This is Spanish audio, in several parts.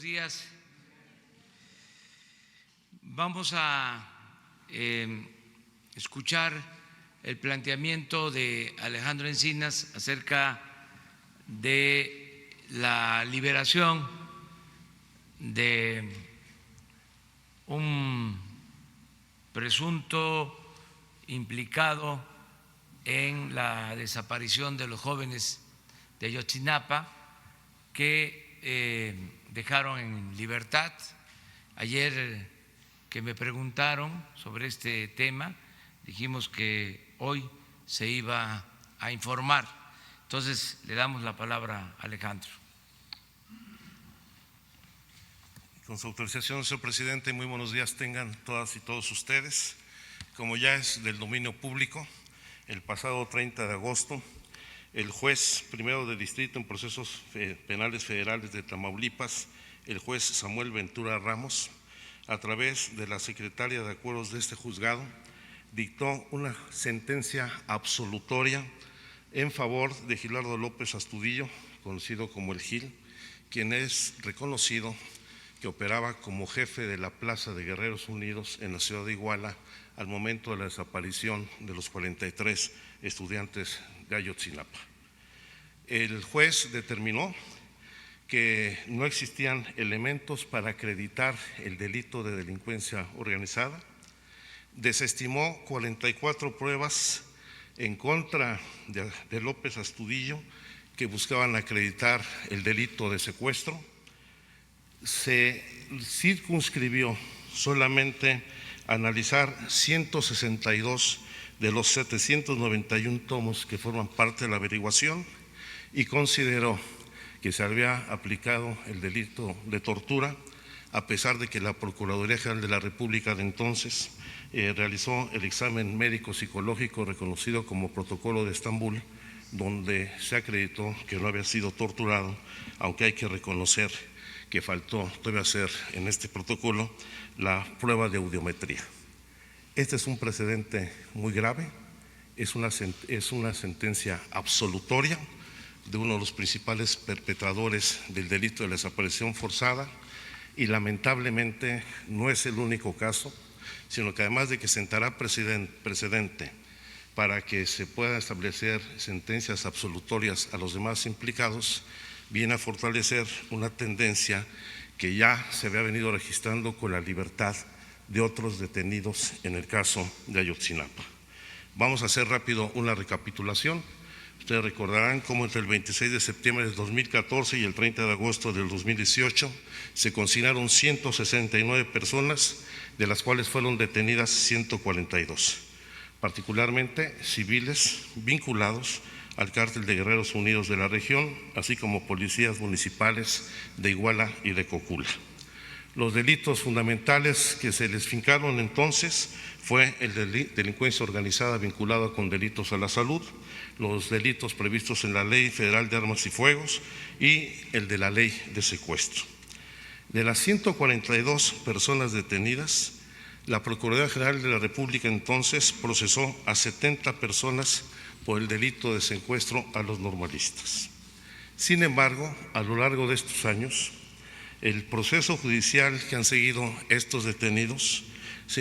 días. Vamos a escuchar el planteamiento de Alejandro Encinas acerca de la liberación de un presunto implicado en la desaparición de los jóvenes de Ayotzinapa que dejaron en libertad. Ayer que me preguntaron sobre este tema, dijimos que hoy se iba a informar. Entonces le damos la palabra a Alejandro. Con su autorización, señor presidente, muy buenos días tengan todas y todos ustedes. Como ya es del dominio público, el pasado 30 de agosto, el juez primero de distrito en procesos penales federales de Tamaulipas, el juez Samuel Ventura Ramos, a través de la secretaria de acuerdos de este juzgado, dictó una sentencia absolutoria en favor de Gilardo López Astudillo, conocido como el Gil, quien es reconocido que operaba como jefe de la Plaza de Guerreros Unidos en la ciudad de Iguala al momento de la desaparición de los 43 estudiantes de Ayotzinapa. El juez determinó que no existían elementos para acreditar el delito de delincuencia organizada, desestimó 44 pruebas en contra de López Astudillo que buscaban acreditar el delito de secuestro, se circunscribió solamente a analizar 162 de los 791 tomos que forman parte de la averiguación y consideró que se había aplicado el delito de tortura, a pesar de que la Procuraduría General de la República de entonces realizó el examen médico-psicológico reconocido como Protocolo de Estambul, donde se acreditó que no había sido torturado, aunque hay que reconocer que faltó todavía hacer en este protocolo la prueba de audiometría. Este es un precedente muy grave, es una sentencia absolutoria de uno de los principales perpetradores del delito de la desaparición forzada y lamentablemente no es el único caso, sino que además de que sentará precedente para que se puedan establecer sentencias absolutorias a los demás implicados, viene a fortalecer una tendencia que ya se había venido registrando con la libertad de otros detenidos en el caso de Ayotzinapa. Vamos a hacer rápido una recapitulación. Ustedes recordarán cómo entre el 26 de septiembre del 2014 y el 30 de agosto del 2018 se consignaron 169 personas, de las cuales fueron detenidas 142, particularmente civiles vinculados al cártel de Guerreros Unidos de la región, así como policías municipales de Iguala y de Cocula. Los delitos fundamentales que se les fincaron entonces fue el de delincuencia organizada vinculada con delitos a la salud, los delitos previstos en la Ley Federal de Armas y Fuegos y el de la Ley de Secuestro. De las 142 personas detenidas, la Procuraduría General de la República entonces procesó a 70 personas por el delito de secuestro a los normalistas. Sin embargo, a lo largo de estos años, el proceso judicial que han seguido estos detenidos,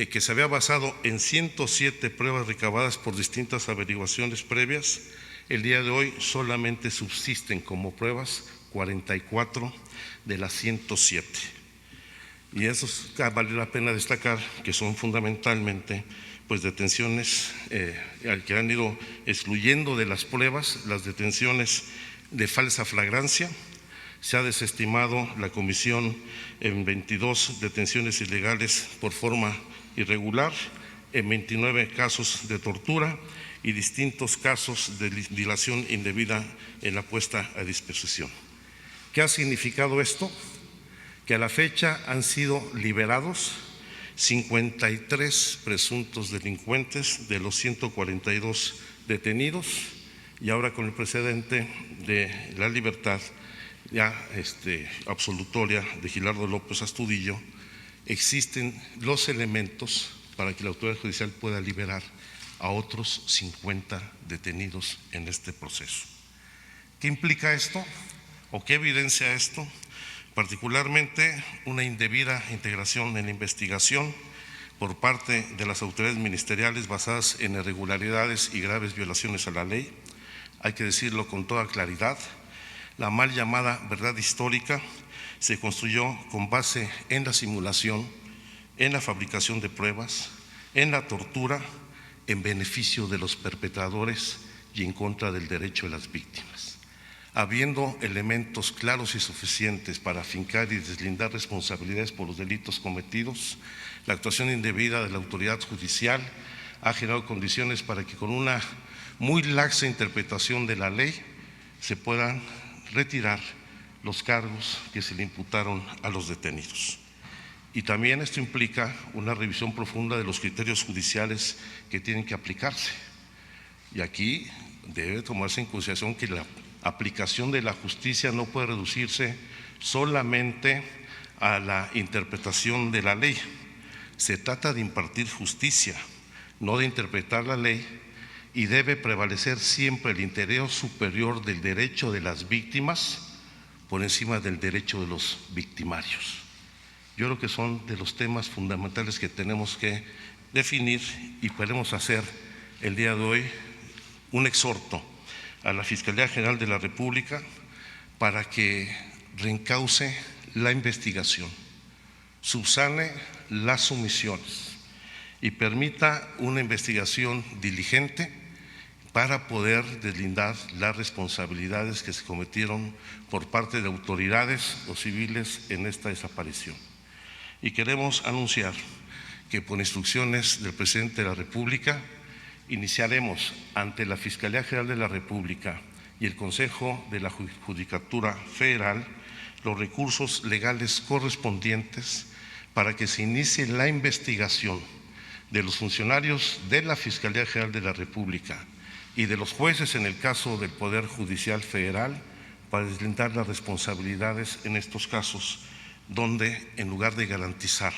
que se había basado en 107 pruebas recabadas por distintas averiguaciones previas, el día de hoy solamente subsisten como pruebas 44 de las 107. Y eso vale la pena destacar que son fundamentalmente detenciones que han ido excluyendo de las pruebas las detenciones de falsa flagrancia. Se ha desestimado la comisión en 22 detenciones ilegales por forma irregular, en 29 casos de tortura y distintos casos de dilación indebida en la puesta a disposición. ¿Qué ha significado esto? Que a la fecha han sido liberados 53 presuntos delincuentes de los 142 detenidos y ahora con el precedente de la libertad ya absolutoria de Gilardo López Astudillo, existen los elementos para que la autoridad judicial pueda liberar a otros 50 detenidos en este proceso. ¿Qué implica esto o qué evidencia esto? particularmente una indebida integración en la investigación por parte de las autoridades ministeriales basadas en irregularidades y graves violaciones a la ley. Hay que decirlo con toda claridad, la mal llamada verdad histórica se construyó con base en la simulación, en la fabricación de pruebas, en la tortura, en beneficio de los perpetradores y en contra del derecho de las víctimas. Habiendo elementos claros y suficientes para afincar y deslindar responsabilidades por los delitos cometidos, la actuación indebida de la autoridad judicial ha generado condiciones para que con una muy laxa interpretación de la ley se puedan retirar los cargos que se le imputaron a los detenidos. Y también esto implica una revisión profunda de los criterios judiciales que tienen que aplicarse. Y aquí debe tomarse en consideración que la aplicación de la justicia no puede reducirse solamente a la interpretación de la ley. Se trata de impartir justicia, no de interpretar la ley, y debe prevalecer siempre el interés superior del derecho de las víctimas por encima del derecho de los victimarios. Yo creo que son de los temas fundamentales que tenemos que definir y podemos hacer el día de hoy un exhorto a la Fiscalía General de la República para que reencauce la investigación, subsane las omisiones y permita una investigación diligente para poder deslindar las responsabilidades que se cometieron por parte de autoridades o civiles en esta desaparición. Y queremos anunciar que por instrucciones del Presidente de la República iniciaremos ante la Fiscalía General de la República y el Consejo de la Judicatura Federal los recursos legales correspondientes para que se inicie la investigación de los funcionarios de la Fiscalía General de la República y de los jueces en el caso del Poder Judicial Federal para deslindar las responsabilidades en estos casos donde, en lugar de garantizar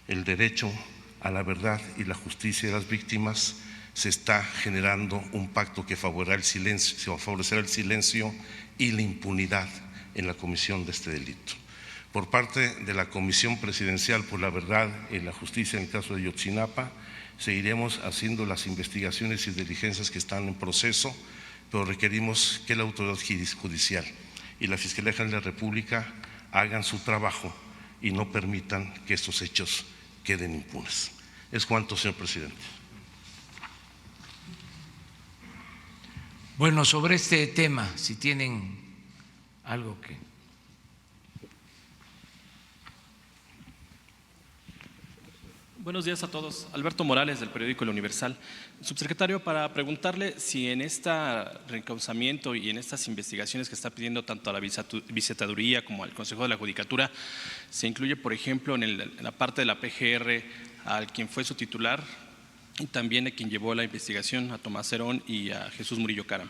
el derecho a la verdad y la justicia de las víctimas, se está generando un pacto que favorecerá el silencio y la impunidad en la comisión de este delito. Por parte de la Comisión Presidencial por la Verdad y la Justicia en el caso de Ayotzinapa, seguiremos haciendo las investigaciones y diligencias que están en proceso, pero requerimos que la autoridad judicial y la Fiscalía General de la República hagan su trabajo y no permitan que estos hechos queden impunes. Es cuanto, señor presidente. Bueno, sobre este tema, si tienen algo que… Buenos días a todos. Alberto Morales, del periódico El Universal. Subsecretario, para preguntarle si en este reencauzamiento y en estas investigaciones que está pidiendo tanto a la Visitaduría como al Consejo de la Judicatura, se incluye, por ejemplo, en la parte de la PGR a quien fue su titular y también a quien llevó la investigación, a Tomás Herón y a Jesús Murillo Caram.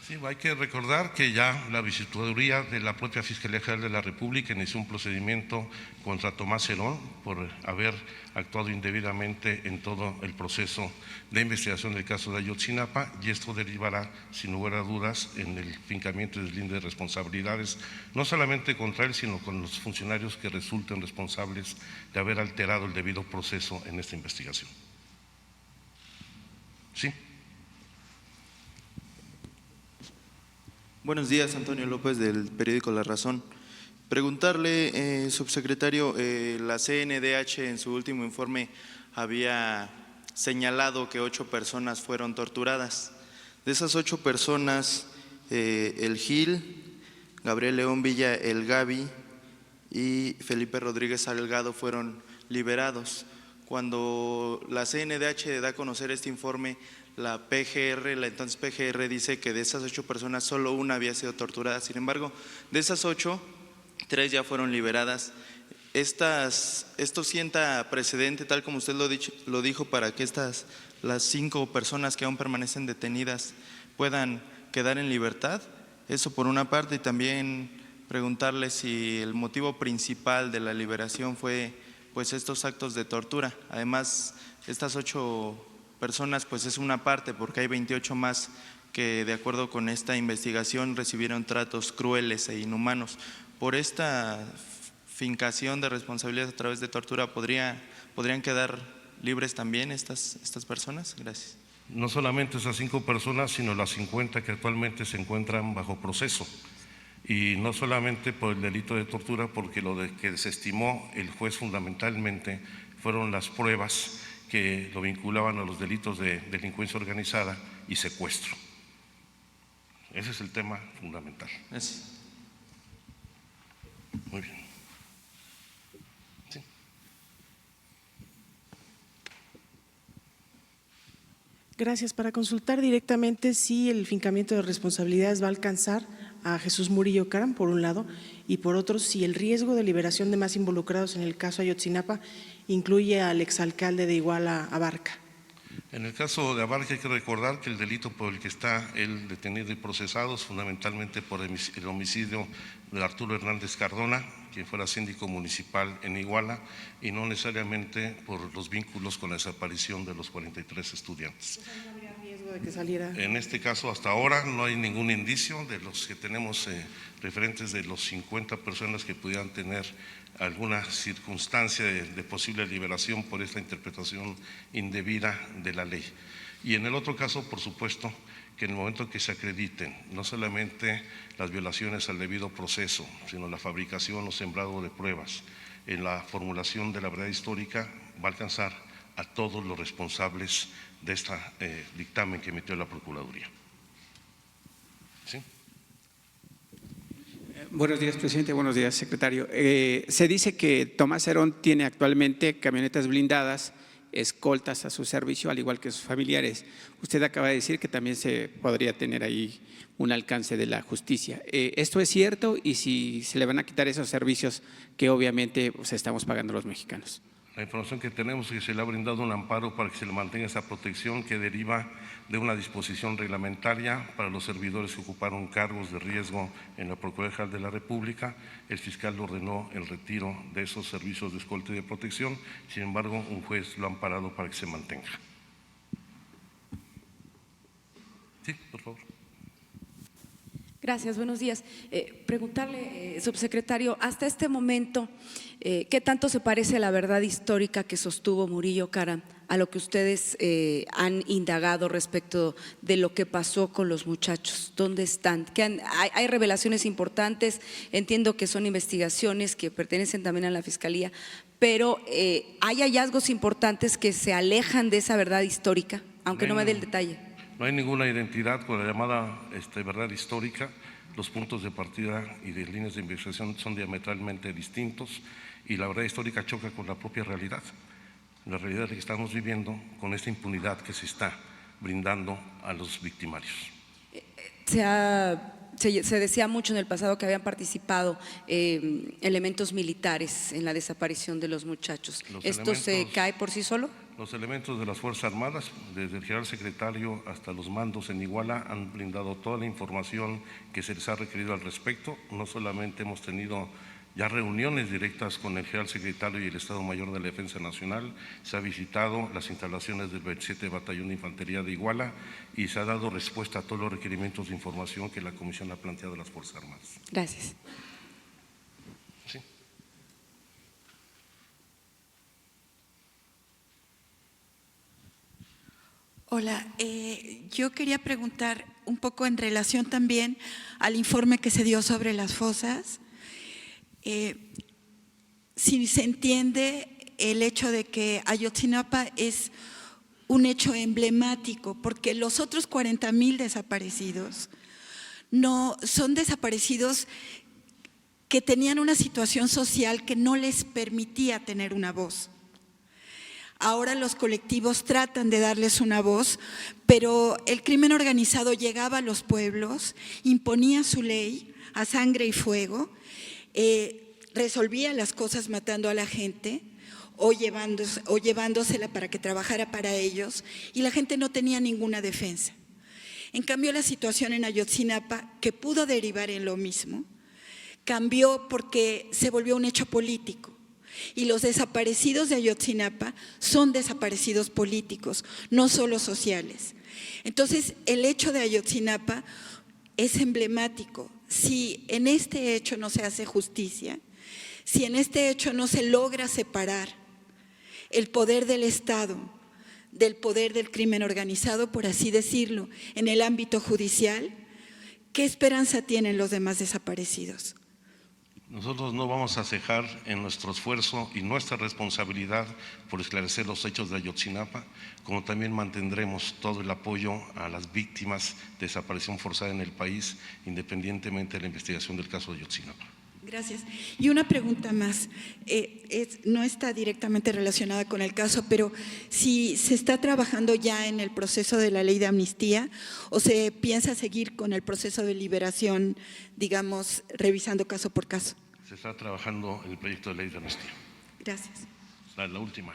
Sí, hay que recordar que ya la Visitaduría de la propia Fiscalía General de la República inició un procedimiento contra Tomás Herón por haber actuado indebidamente en todo el proceso de investigación del caso de Ayotzinapa, y esto derivará, sin lugar a dudas, en el fincamiento y deslinde de responsabilidades, no solamente contra él, sino con los funcionarios que resulten responsables de haber alterado el debido proceso en esta investigación. Sí. Buenos días, Antonio López, del periódico La Razón. Preguntarle, subsecretario, la CNDH en su último informe había señalado que 8 personas fueron torturadas. De esas 8 personas, el Gil, Gabriel León Villa, el Gaby y Felipe Rodríguez Salgado fueron liberados. Cuando la CNDH da a conocer este informe, la PGR, la entonces PGR, dice que de esas 8 personas solo una había sido torturada. Sin embargo, de esas 8, 3 ya fueron liberadas. Esto sienta precedente, tal como usted lo dijo, para que las 5 personas que aún permanecen detenidas puedan quedar en libertad. Eso por una parte, y también preguntarle si el motivo principal de la liberación fue pues estos actos de tortura. Además, estas 8 personas pues es una parte, porque hay 28 más que, de acuerdo con esta investigación, recibieron tratos crueles e inhumanos. por esta fincación de responsabilidad a través de tortura, ¿podrían quedar libres también estas personas? Gracias. No solamente esas 5 personas, sino las 50 que actualmente se encuentran bajo proceso. Y no solamente por el delito de tortura, porque lo que desestimó el juez fundamentalmente fueron las pruebas que lo vinculaban a los delitos de delincuencia organizada y secuestro. Ese es el tema fundamental. Gracias. Muy bien. Sí. Gracias. Para consultar directamente si el fincamiento de responsabilidades va a alcanzar a Jesús Murillo Caram, por un lado, y por otro, si el riesgo de liberación de más involucrados en el caso Ayotzinapa incluye al exalcalde de Iguala, Abarca. En el caso de Abarca hay que recordar que el delito por el que está él detenido y procesado es fundamentalmente por el homicidio de Arturo Hernández Cardona, quien fuera síndico municipal en Iguala, y no necesariamente por los vínculos con la desaparición de los 43 estudiantes. ¿No habría riesgo de que saliera? En este caso, hasta ahora no hay ningún indicio de los que tenemos referentes de los 50 personas que pudieran tener alguna circunstancia de posible liberación por esta interpretación indebida de la ley. Y en el otro caso, por supuesto, que en el momento que se acrediten no solamente las violaciones al debido proceso, sino la fabricación o sembrado de pruebas en la formulación de la verdad histórica, va a alcanzar a todos los responsables de este dictamen que emitió la Procuraduría. ¿Sí? Buenos días, presidente. Buenos días, secretario. Se dice que Tomás Herón tiene actualmente camionetas blindadas, escoltas a su servicio, al igual que sus familiares. Usted acaba de decir que también se podría tener ahí un alcance de la justicia. ¿Esto es cierto? Y si se le van a quitar esos servicios que obviamente pues, estamos pagando los mexicanos. La información que tenemos es que se le ha brindado un amparo para que se le mantenga esa protección que deriva de una disposición reglamentaria para los servidores que ocuparon cargos de riesgo en la Procuraduría General de la República. El fiscal ordenó el retiro de esos servicios de escolta y de protección, sin embargo, un juez lo ha amparado para que se mantenga. Sí, por favor. Gracias, buenos días. Preguntarle, subsecretario, hasta este momento, ¿qué tanto se parece la verdad histórica que sostuvo Murillo Caram a lo que ustedes han indagado respecto de lo que pasó con los muchachos? ¿Dónde están? Hay revelaciones importantes, entiendo que son investigaciones que pertenecen también a la Fiscalía, pero ¿hay hallazgos importantes que se alejan de esa verdad histórica, aunque no me dé el detalle? No hay ninguna identidad con la llamada verdad histórica. Los puntos de partida y de líneas de investigación son diametralmente distintos y la verdad histórica choca con la propia realidad. La realidad que estamos viviendo con esta impunidad que se está brindando a los victimarios. Se decía mucho en el pasado que habían participado elementos militares en la desaparición de los muchachos. ¿Esto se cae por sí solo? Los elementos de las Fuerzas Armadas, desde el general secretario hasta los mandos en Iguala, han brindado toda la información que se les ha requerido al respecto. No solamente hemos tenido ya reuniones directas con el general secretario y el Estado Mayor de la Defensa Nacional, se ha visitado las instalaciones del 27 Batallón de Infantería de Iguala y se ha dado respuesta a todos los requerimientos de información que la Comisión ha planteado a las Fuerzas Armadas. Gracias. Sí. Hola, yo quería preguntar un poco en relación también al informe que se dio sobre las fosas. Si se entiende el hecho de que Ayotzinapa es un hecho emblemático, porque los otros 40,000 desaparecidos no son desaparecidos que tenían una situación social que no les permitía tener una voz. Ahora los colectivos tratan de darles una voz, pero el crimen organizado llegaba a los pueblos, imponía su ley a sangre y fuego, resolvía las cosas matando a la gente o llevándosela para que trabajara para ellos, y la gente no tenía ninguna defensa. En cambio, la situación en Ayotzinapa, que pudo derivar en lo mismo, cambió porque se volvió un hecho político. Y los desaparecidos de Ayotzinapa son desaparecidos políticos, no solo sociales. Entonces, el hecho de Ayotzinapa es emblemático. Si en este hecho no se hace justicia, si en este hecho no se logra separar el poder del Estado del poder del crimen organizado, por así decirlo, en el ámbito judicial, ¿qué esperanza tienen los demás desaparecidos? Nosotros no vamos a cejar en nuestro esfuerzo y nuestra responsabilidad por esclarecer los hechos de Ayotzinapa, como también mantendremos todo el apoyo a las víctimas de desaparición forzada en el país, independientemente de la investigación del caso de Ayotzinapa. Gracias. Y una pregunta más, no está directamente relacionada con el caso, pero si se está trabajando ya en el proceso de la ley de amnistía o se piensa seguir con el proceso de liberación, digamos, revisando caso por caso. Se está trabajando en el proyecto de ley de amnistía. Gracias. La última.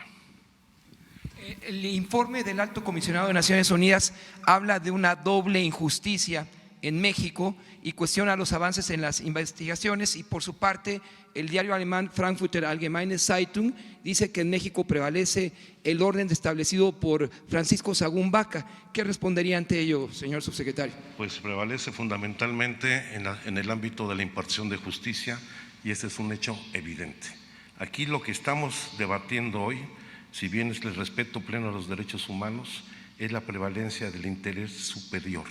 El informe del Alto Comisionado de Naciones Unidas habla de una doble injusticia en México y cuestiona los avances en las investigaciones, y por su parte el diario alemán Frankfurter Allgemeine Zeitung dice que en México prevalece el orden establecido por Francisco Sagún Baca. ¿Qué respondería ante ello, señor subsecretario? Pues prevalece fundamentalmente en el ámbito de la impartición de justicia, y este es un hecho evidente. Aquí lo que estamos debatiendo hoy, si bien es el respeto pleno a los derechos humanos, es la prevalencia del interés superior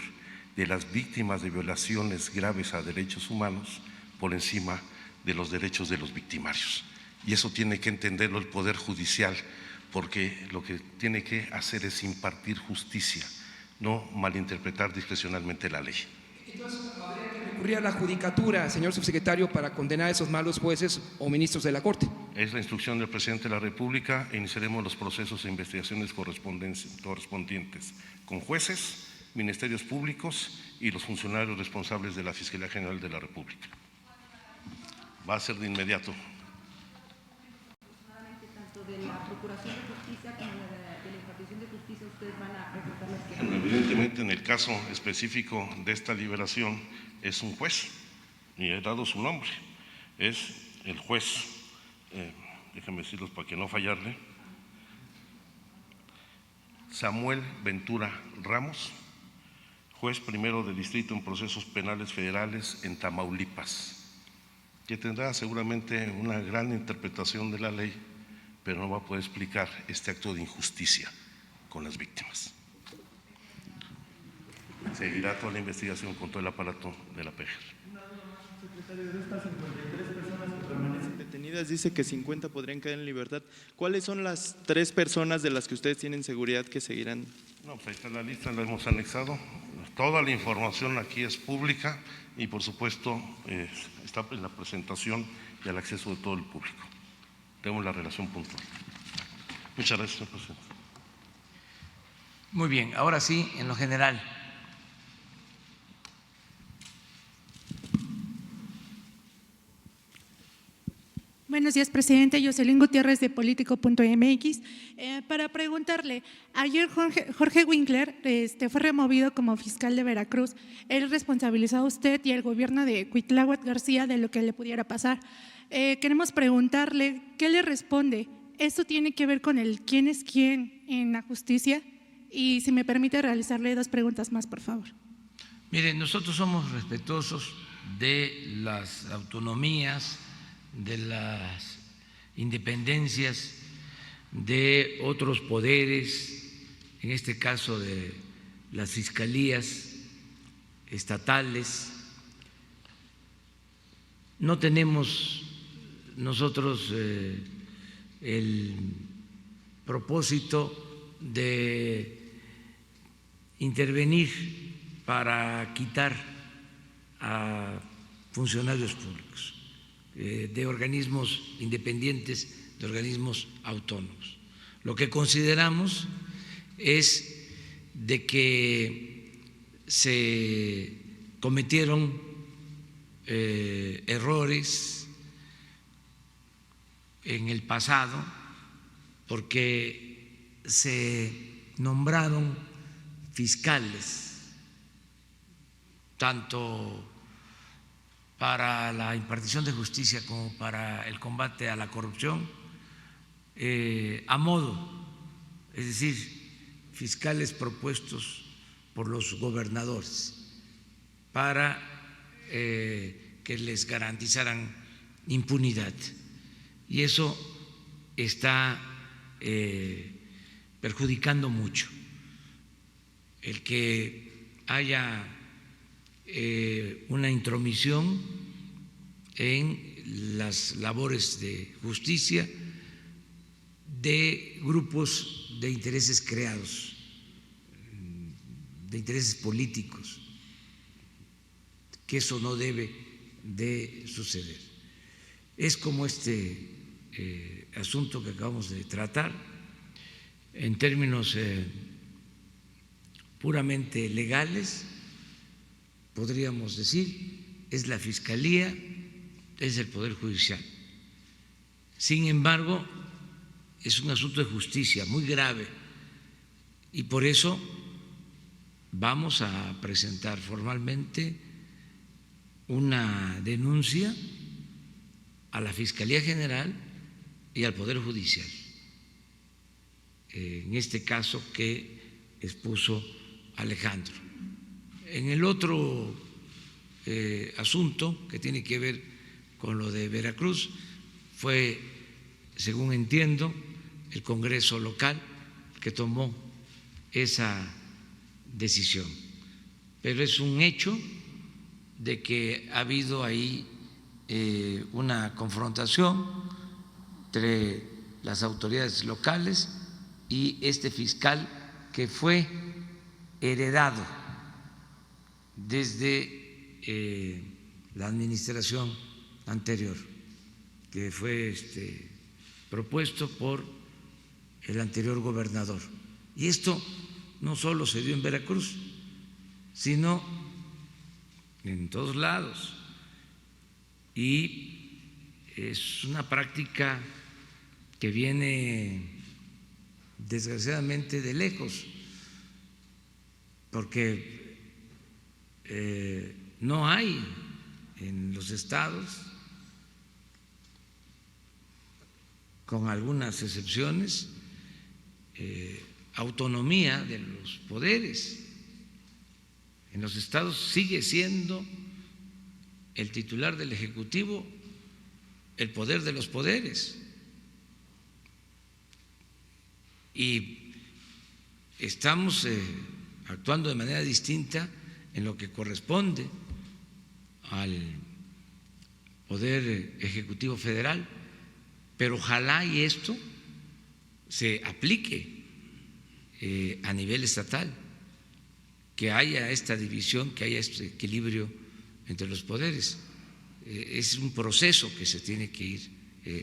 de las víctimas de violaciones graves a derechos humanos por encima de los derechos de los victimarios. Y eso tiene que entenderlo el Poder Judicial, porque lo que tiene que hacer es impartir justicia, no malinterpretar discrecionalmente la ley. Entonces, ¿habría que recurrir a la judicatura, señor subsecretario, para condenar a esos malos jueces o ministros de la Corte? Es la instrucción del presidente de la República e iniciaremos los procesos e investigaciones correspondientes con jueces, ministerios públicos y los funcionarios responsables de la Fiscalía General de la República. Va a ser de inmediato. Tanto de la Procuración de Justicia como de la impartición de justicia, ustedes van a presentar las quejas. Evidentemente, en el caso específico de esta liberación es un juez, y he dado su nombre, es el juez, déjenme decirlos para que no fallarle, Samuel Ventura Ramos, juez primero de distrito en procesos penales federales en Tamaulipas, que tendrá seguramente una gran interpretación de la ley, pero no va a poder explicar este acto de injusticia con las víctimas. Seguirá toda la investigación con todo el aparato de la PGR. Secretario, de estas 53 personas que permanecen detenidas, dice que 50 podrían caer en libertad. ¿Cuáles son las 3 personas de las que ustedes tienen seguridad que seguirán? No, pues ahí está la lista, la hemos anexado. Toda la información aquí es pública y, por supuesto, está en la presentación y al acceso de todo el público. Tenemos la relación puntual. Muchas gracias, señor presidente. Muy bien, ahora sí, en lo general. Buenos días, presidente. Jocelyn Gutiérrez, de Político.mx. Para preguntarle, ayer Jorge Winkler fue removido como fiscal de Veracruz. Él responsabilizó a usted y al gobierno de Cuitláhuac García de lo que le pudiera pasar. Queremos preguntarle, ¿qué le responde? ¿Esto tiene que ver con el quién es quién en la justicia? Y si me permite realizarle 2 preguntas más, por favor. Miren, nosotros somos respetuosos de las autonomías, de las independencias de otros poderes, en este caso de las fiscalías estatales. No tenemos nosotros el propósito de intervenir para quitar a funcionarios públicos de organismos independientes, de organismos autónomos. Lo que consideramos es de que se cometieron errores en el pasado porque se nombraron fiscales tanto para la impartición de justicia como para el combate a la corrupción a modo, es decir, fiscales propuestos por los gobernadores para que les garantizaran impunidad. Y eso está perjudicando mucho. El que haya una intromisión en las labores de justicia de grupos de intereses creados, de intereses políticos, que eso no debe de suceder. Es como este asunto que acabamos de tratar, en términos puramente legales, podríamos decir, es la Fiscalía, es el Poder Judicial. Sin embargo, es un asunto de justicia muy grave y por eso vamos a presentar formalmente una denuncia a la Fiscalía General y al Poder Judicial, en este caso que expuso Alejandro. En el otro asunto que tiene que ver con lo de Veracruz, fue, según entiendo, el Congreso local que tomó esa decisión. Pero es un hecho de que ha habido ahí una confrontación entre las autoridades locales y este fiscal que fue heredado desde la administración anterior, que fue propuesto por el anterior gobernador. Y esto no solo se dio en Veracruz, sino en todos lados. Y es una práctica que viene desgraciadamente de lejos, porque no hay en los estados, con algunas excepciones, autonomía de los poderes. En los estados sigue siendo el titular del Ejecutivo el poder de los poderes. Y estamos actuando de manera distinta en lo que corresponde al Poder Ejecutivo Federal, pero ojalá y esto se aplique a nivel estatal, que haya esta división, que haya este equilibrio entre los poderes. Es un proceso que se tiene que ir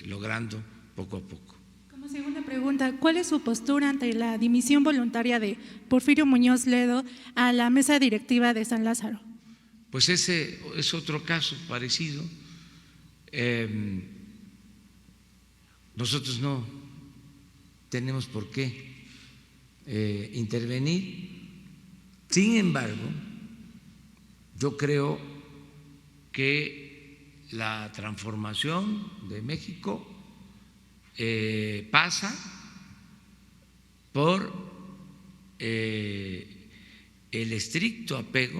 logrando poco a poco. Como segunda pregunta, ¿cuál es su postura ante la dimisión voluntaria de Porfirio Muñoz Ledo a la mesa directiva de San Lázaro? Pues ese es otro caso parecido. Nosotros no tenemos por qué intervenir. Sin embargo, yo creo que la transformación de México pasa por el estricto apego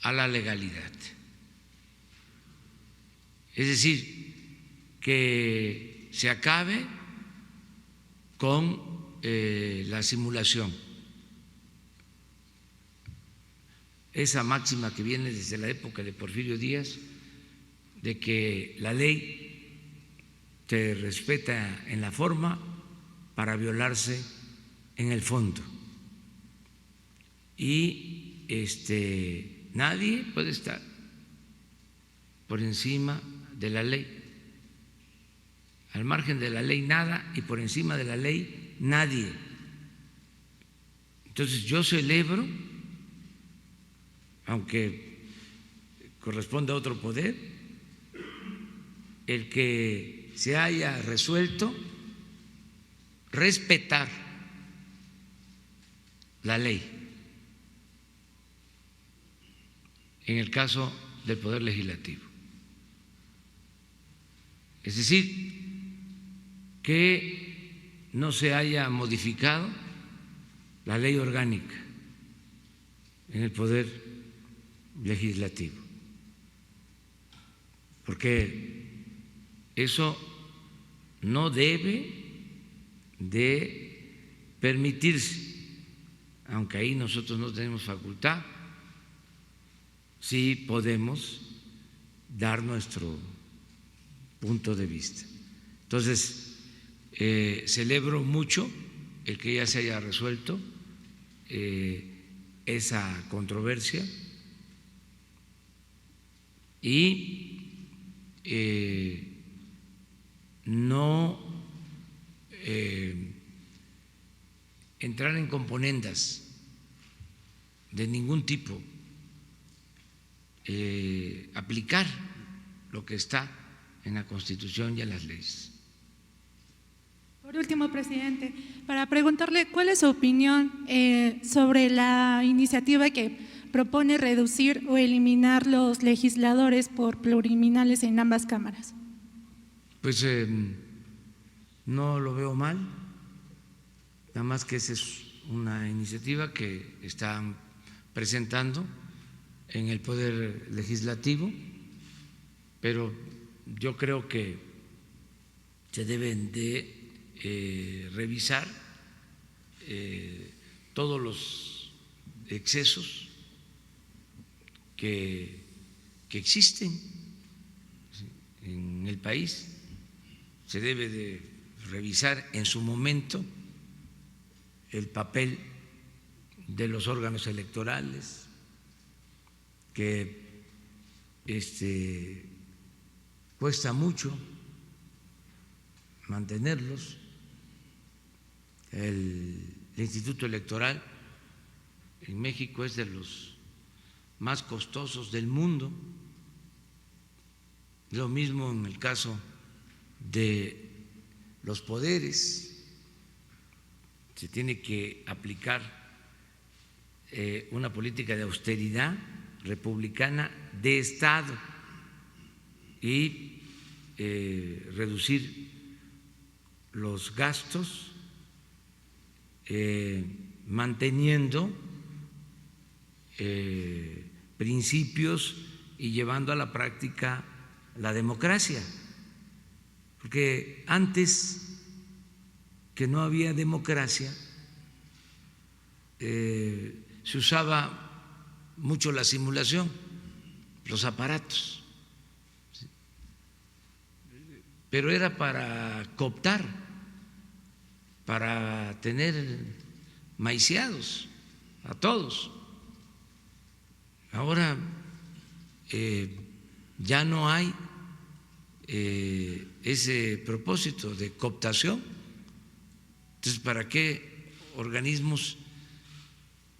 a la legalidad. Es decir, que se acabe con la simulación. Esa máxima que viene desde la época de Porfirio Díaz, de que la ley se respeta en la forma para violarse en el fondo. Y nadie puede estar por encima de la ley. Al margen de la ley nada y por encima de la ley nadie. Entonces yo celebro, aunque corresponde a otro poder, el que se haya resuelto respetar la ley en el caso del Poder Legislativo. Es decir, que no se haya modificado la ley orgánica en el Poder Legislativo, porque eso no debe de permitirse, aunque ahí nosotros no tenemos facultad, sí podemos dar nuestro punto de vista. Entonces, celebro mucho el que ya se haya resuelto esa controversia y no entrar en componendas de ningún tipo, aplicar lo que está en la Constitución y en las leyes. Por último, presidente, para preguntarle cuál es su opinión sobre la iniciativa que propone reducir o eliminar los legisladores por plurinominales en ambas cámaras. Pues no lo veo mal, nada más que esa es una iniciativa que están presentando en el Poder Legislativo, pero yo creo que se deben de revisar todos los excesos que existen en el país. Se debe de revisar en su momento el papel de los órganos electorales, que cuesta mucho mantenerlos. El Instituto Electoral en México es de los más costosos del mundo. Lo mismo en el caso de los poderes. Se tiene que aplicar una política de austeridad republicana de Estado y reducir los gastos manteniendo principios y llevando a la práctica la democracia, porque antes que no había democracia se usaba mucho la simulación, los aparatos, pero era para cooptar, para tener maiciados a todos. Ahora ya no hay ese propósito de cooptación. Entonces, ¿para qué organismos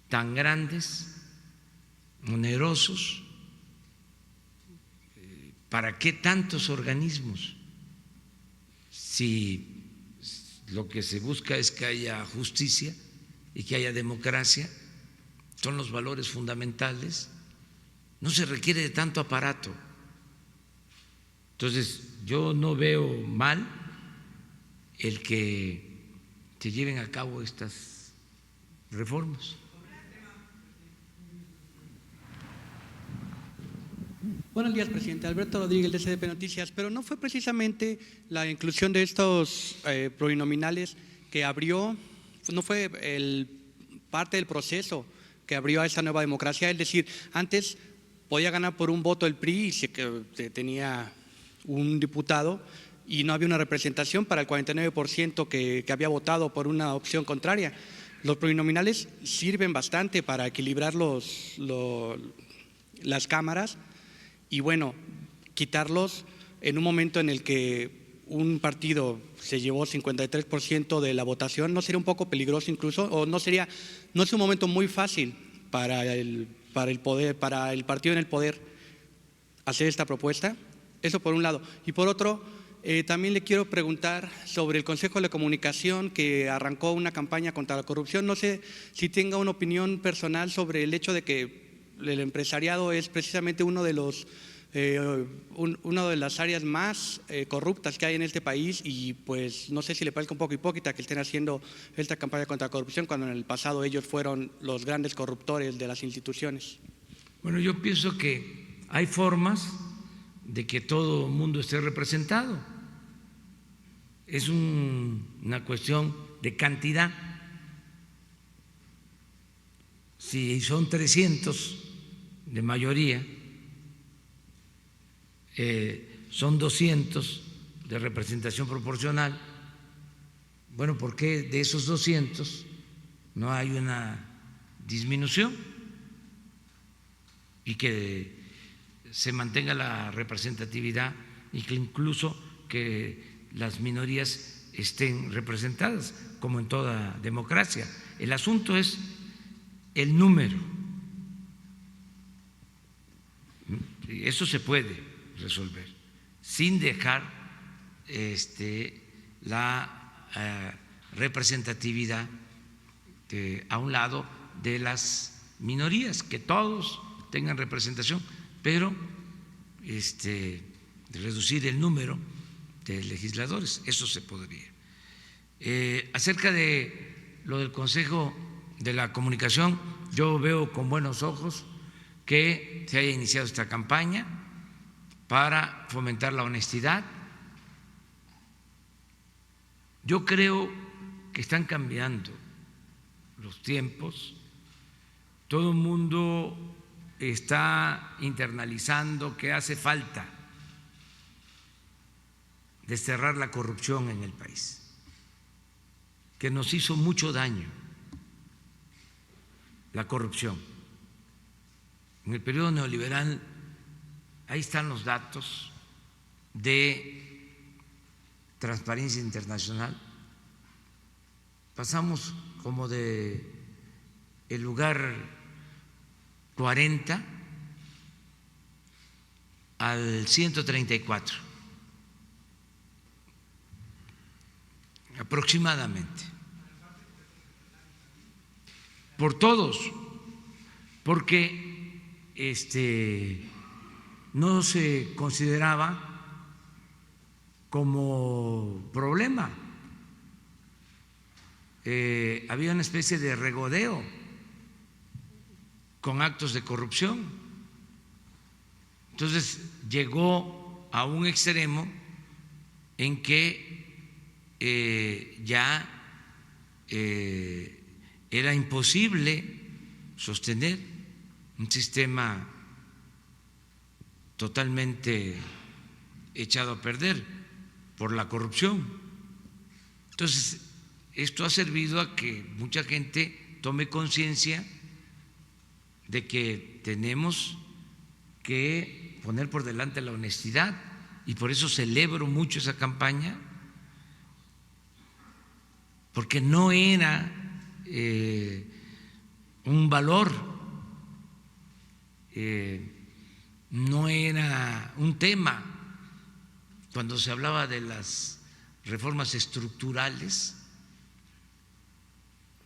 tan grandes, onerosos? ¿Para qué tantos organismos? Si lo que se busca es que haya justicia y que haya democracia, son los valores fundamentales, no se requiere de tanto aparato. Entonces, yo no veo mal el que se lleven a cabo estas reformas. Buenos días, presidente. Alberto Rodríguez, de SDP Noticias. Pero no fue precisamente la inclusión de estos plurinominales que abrió, no fue parte del proceso que abrió a esta nueva democracia. Es decir, antes podía ganar por un voto el PRI y se tenía un diputado y no había una representación para el 49% que había votado por una opción contraria. Los plurinominales sirven bastante para equilibrar las cámaras. Y bueno, quitarlos en un momento en el que un partido se llevó 53% de la votación, ¿no sería un poco peligroso incluso? ¿O no es un momento muy fácil para el partido en el poder hacer esta propuesta? Eso por un lado. Y por otro, también le quiero preguntar sobre el Consejo de la Comunicación, que arrancó una campaña contra la corrupción. No sé si tenga una opinión personal sobre el hecho de que el empresariado es precisamente uno de los una de las áreas más corruptas que hay en este país, y pues no sé si le parezca un poco hipócrita que estén haciendo esta campaña contra la corrupción cuando en el pasado ellos fueron los grandes corruptores de las instituciones. Bueno, yo pienso que hay formas de que todo el mundo esté representado. Es una cuestión de cantidad. Si son 300 de mayoría, son 200 de representación proporcional. Bueno, ¿por qué de esos 200 no hay una disminución y que se mantenga la representatividad y que incluso que las minorías estén representadas, como en toda democracia? El asunto es el número. Eso se puede resolver sin dejar la representatividad a un lado de las minorías, que todos tengan representación, pero reducir el número de legisladores, eso se podría. Acerca de lo del Consejo de la Comunicación, yo veo con buenos ojos que se haya iniciado esta campaña para fomentar la honestidad. Yo creo que están cambiando los tiempos, todo el mundo está internalizando que hace falta desterrar la corrupción en el país, que nos hizo mucho daño la corrupción. En el periodo neoliberal, ahí están los datos de Transparencia Internacional, pasamos como de el lugar 40 al 134 aproximadamente, por todos, porque no se consideraba como problema. Había una especie de regodeo con actos de corrupción. Entonces llegó a un extremo en que ya era imposible sostener un sistema totalmente echado a perder por la corrupción. Entonces, esto ha servido a que mucha gente tome conciencia de que tenemos que poner por delante la honestidad, y por eso celebro mucho esa campaña, porque no era un valor, no era un tema cuando se hablaba de las reformas estructurales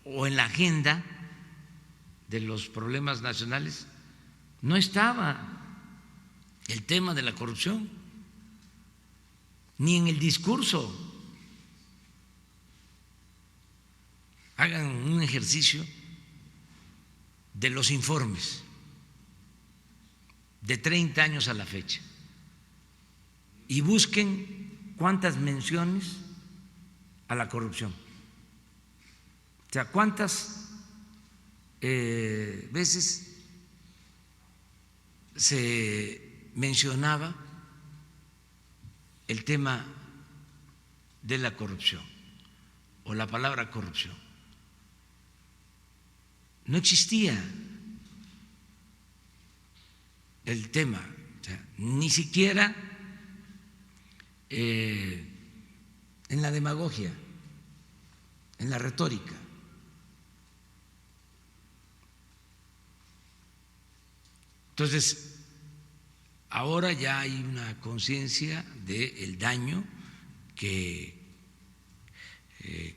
o en la agenda de los problemas nacionales, no estaba el tema de la corrupción, ni en el discurso. Hagan un ejercicio de los informes de 30 años a la fecha y busquen cuántas menciones a la corrupción. O sea, cuántas veces se mencionaba el tema de la corrupción o la palabra corrupción. No existía el tema, o sea, ni siquiera en la demagogia, en la retórica. Entonces, ahora ya hay una conciencia del daño que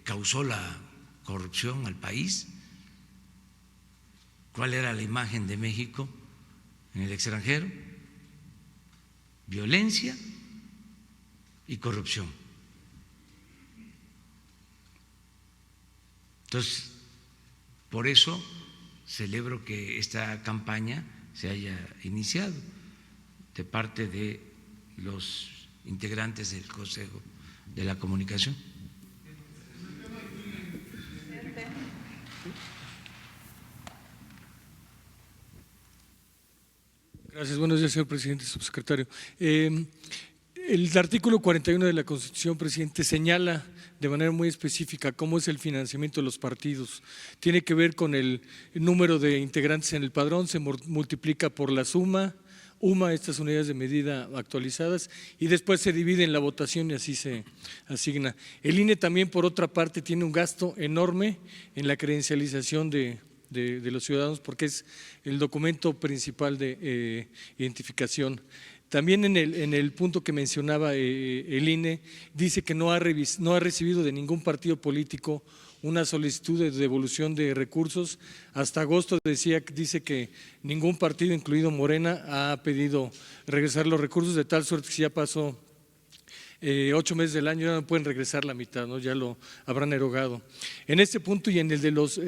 causó la corrupción al país, cuál era la imagen de México en el extranjero, violencia y corrupción. Entonces, por eso celebro que esta campaña se haya iniciado de parte de los integrantes del Consejo de la Comunicación. Gracias. Buenos días, señor presidente, subsecretario. El artículo 41 de la Constitución, presidente, señala de manera muy específica cómo es el financiamiento de los partidos. Tiene que ver con el número de integrantes en el padrón, se multiplica por la suma, estas unidades de medida actualizadas, y después se divide en la votación y así se asigna. El INE también, por otra parte, tiene un gasto enorme en la credencialización de los ciudadanos porque es el documento principal de identificación. También en el punto que mencionaba el INE, dice que no ha recibido de ningún partido político una solicitud de devolución de recursos. Hasta agosto dice que ningún partido, incluido Morena, ha pedido regresar los recursos, de tal suerte que si ya pasó 8 meses del año, ya no pueden regresar la mitad, ¿no? Ya lo habrán erogado. En este punto y en el de los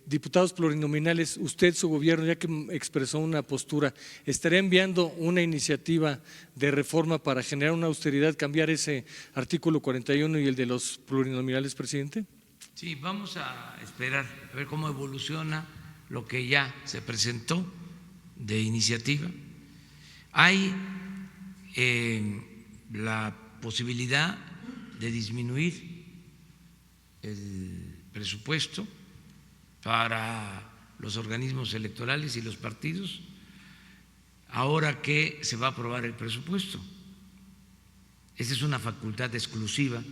diputados plurinominales, usted, su gobierno, ya que expresó una postura, ¿estaría enviando una iniciativa de reforma para generar una austeridad, cambiar ese artículo 41 y el de los plurinominales, presidente? Sí, vamos a esperar a ver cómo evoluciona lo que ya se presentó de iniciativa. Hay la posibilidad de disminuir el presupuesto para los organismos electorales y los partidos ahora que se va a aprobar el presupuesto. Esa es una facultad exclusiva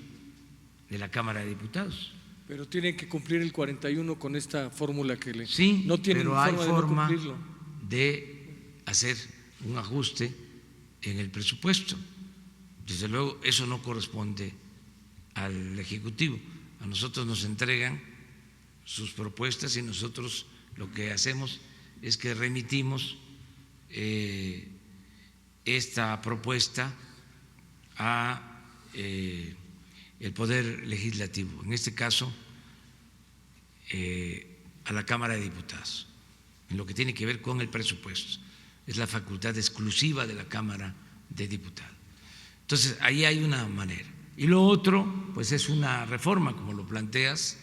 de la Cámara de Diputados. Pero tienen que cumplir el 41 con esta fórmula que le… Sí, no tienen pero hay forma de no cumplirlo. De hacer un ajuste en el presupuesto. Desde luego, eso no corresponde al Ejecutivo. A nosotros nos entregan sus propuestas y nosotros lo que hacemos es que remitimos esta propuesta a el Poder Legislativo, en este caso a la Cámara de Diputados, en lo que tiene que ver con el presupuesto. Es la facultad exclusiva de la Cámara de Diputados. Entonces, ahí hay una manera. Y lo otro, pues es una reforma, como lo planteas,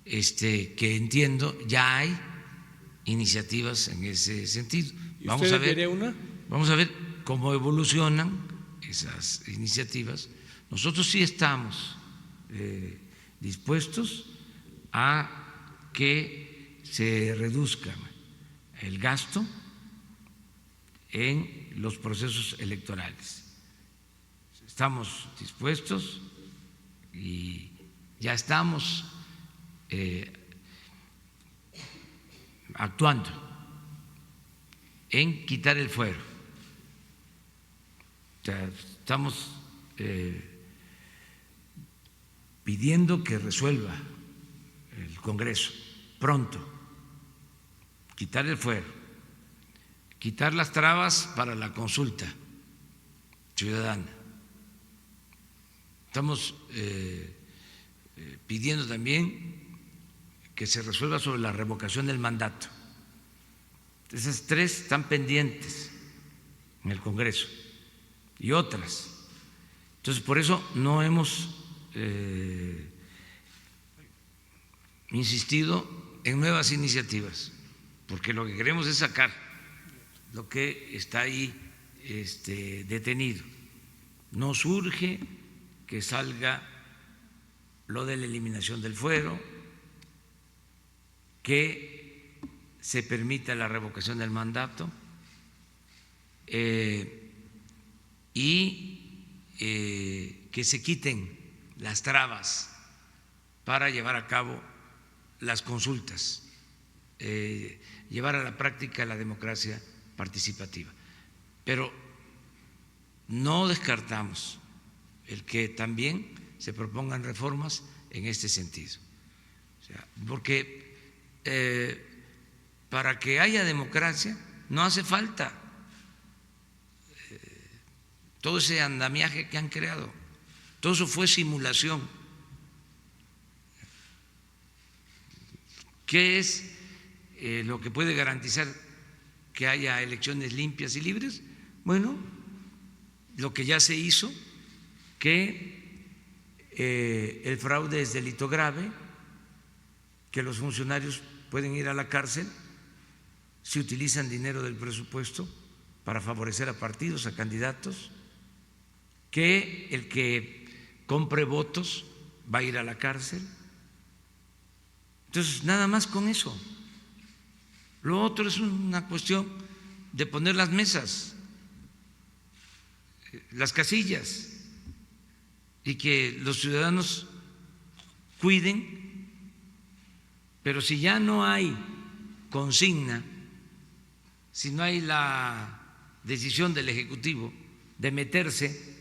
que entiendo, ya hay iniciativas en ese sentido. Vamos a ver cómo evolucionan esas iniciativas. Nosotros sí estamos dispuestos a que se reduzca el gasto en los procesos electorales. Estamos dispuestos y ya estamos actuando en quitar el fuero. O sea, estamos pidiendo que resuelva el Congreso pronto, quitar el fuero, quitar las trabas para la consulta ciudadana. Estamos pidiendo también que se resuelva sobre la revocación del mandato. Esas tres están pendientes en el Congreso y otras. Entonces, por eso no hemos insistido en nuevas iniciativas, porque lo que queremos es sacar lo que está ahí detenido. No surge que salga lo de la eliminación del fuero, que se permita la revocación del mandato y que se quiten las trabas para llevar a cabo las consultas, llevar a la práctica la democracia participativa. Pero no descartamos el que también se propongan reformas en este sentido. O sea, porque para que haya democracia no hace falta todo ese andamiaje que han creado. Todo eso fue simulación. ¿Qué es lo que puede garantizar que haya elecciones limpias y libres? Bueno, lo que ya se hizo, que el fraude es delito grave, que los funcionarios pueden ir a la cárcel si utilizan dinero del presupuesto para favorecer a partidos, a candidatos, que el que compre votos va a ir a la cárcel. Entonces, nada más con eso. Lo otro es una cuestión de poner las mesas, las casillas, y que los ciudadanos cuiden, pero si ya no hay consigna, si no hay la decisión del Ejecutivo de meterse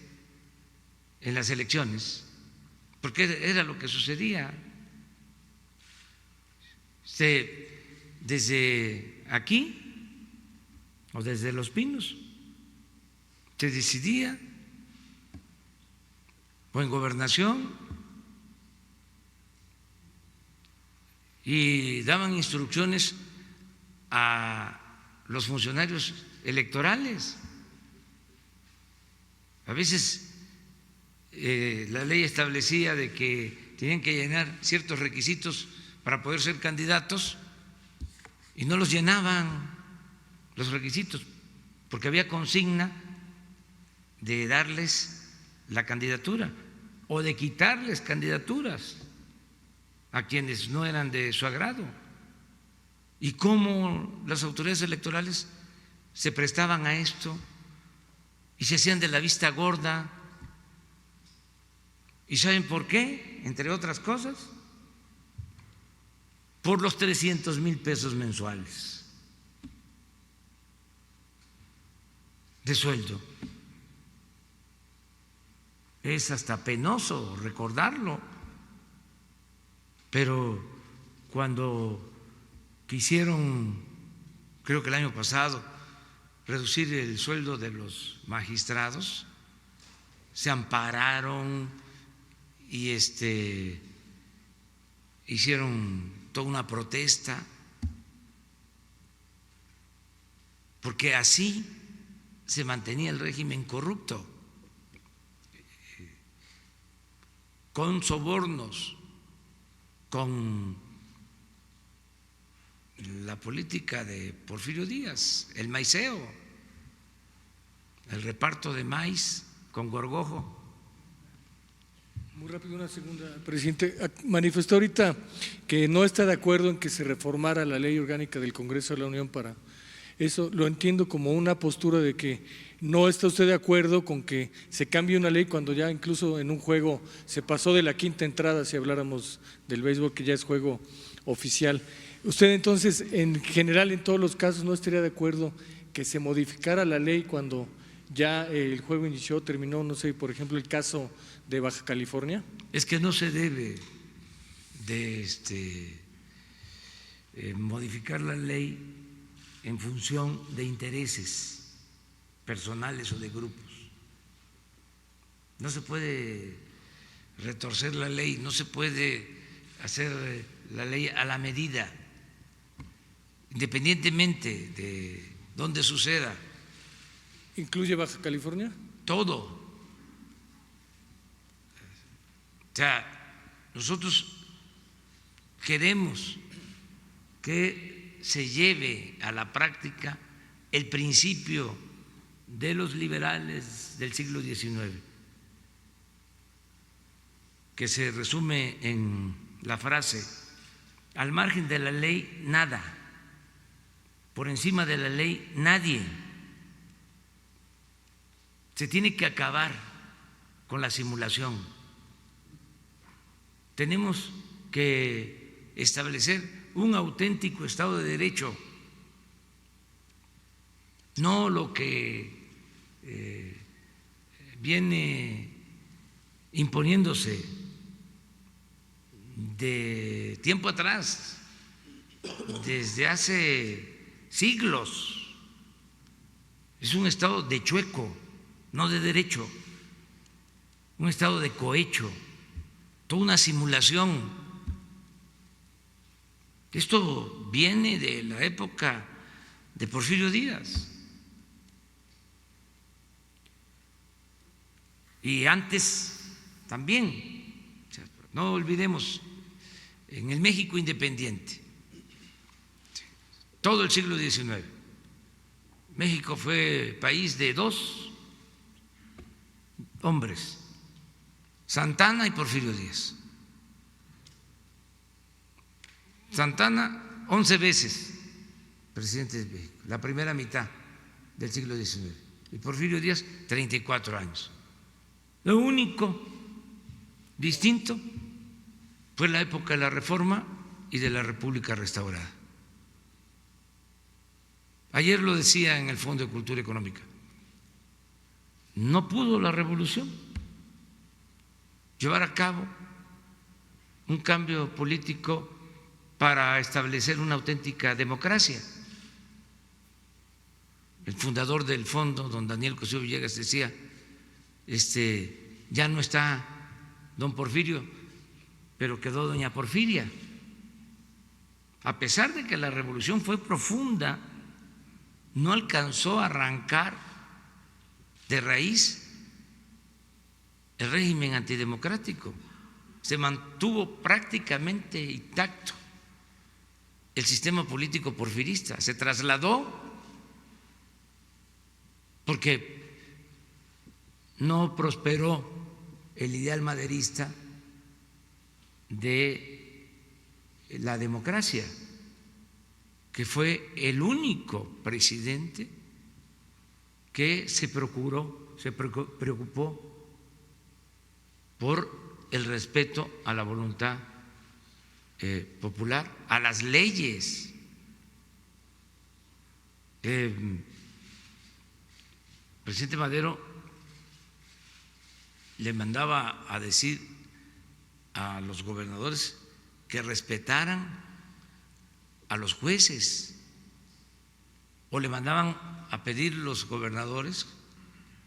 en las elecciones, porque era lo que sucedía. Desde aquí o desde Los Pinos se decidía, o en Gobernación, y daban instrucciones a los funcionarios electorales. A veces la ley establecía de que tenían que llenar ciertos requisitos para poder ser candidatos y no los llenaban los requisitos porque había consigna de darles la candidatura o de quitarles candidaturas a quienes no eran de su agrado. Y cómo las autoridades electorales se prestaban a esto y se hacían de la vista gorda. ¿Y saben por qué? Entre otras cosas, por los 300,000 pesos mensuales de sueldo. Es hasta penoso recordarlo, pero cuando quisieron, creo que el año pasado, reducir el sueldo de los magistrados, se ampararon y hicieron toda una protesta, porque así se mantenía el régimen corrupto, con sobornos, con la política de Porfirio Díaz, el maiceo, el reparto de maíz con gorgojo. Muy rápido, una segunda, presidente. Manifestó ahorita que no está de acuerdo en que se reformara la ley orgánica del Congreso de la Unión para eso. Lo entiendo como una postura de que no está usted de acuerdo con que se cambie una ley cuando ya incluso en un juego se pasó de la quinta entrada, si habláramos del béisbol, que ya es juego oficial. ¿Usted entonces, en general, en todos los casos, no estaría de acuerdo que se modificara la ley cuando ya el juego inició, terminó, no sé, por ejemplo, el caso de Baja California? Es que no se debe de modificar la ley en función de intereses personales o de grupos. No se puede retorcer la ley, no se puede hacer la ley a la medida, independientemente de dónde suceda. ¿Incluye Baja California? Todo. O sea, nosotros queremos que se lleve a la práctica el principio de los liberales del siglo XIX, que se resume en la frase: al margen de la ley nada, por encima de la ley nadie. Se tiene que acabar con la simulación. Tenemos que establecer un auténtico Estado de Derecho, no lo que viene imponiéndose de tiempo atrás, desde hace siglos. Es un Estado de chueco, no de derecho, un estado de cohecho, toda una simulación. Esto viene de la época de Porfirio Díaz. Y antes también, no olvidemos, en el México independiente, todo el siglo XIX, México fue país de dos hombres, Santana y Porfirio Díaz. Santana 11 veces presidente de México, la primera mitad del siglo XIX, y Porfirio Díaz 34 años. Lo único distinto fue la época de la Reforma y de la República restaurada. Ayer lo decía en el Fondo de Cultura Económica, no pudo la revolución llevar a cabo un cambio político para establecer una auténtica democracia. El fundador del fondo, don Daniel Cosío Villegas, decía, ya no está don Porfirio, pero quedó doña Porfiria. A pesar de que la revolución fue profunda, no alcanzó a arrancar de raíz el régimen antidemocrático, se mantuvo prácticamente intacto el sistema político porfirista, se trasladó porque no prosperó el ideal maderista de la democracia, que fue el único presidente que se preocupó por el respeto a la voluntad popular, a las leyes. El presidente Madero le mandaba a decir a los gobernadores que respetaran a los jueces, o le mandaban a pedir los gobernadores,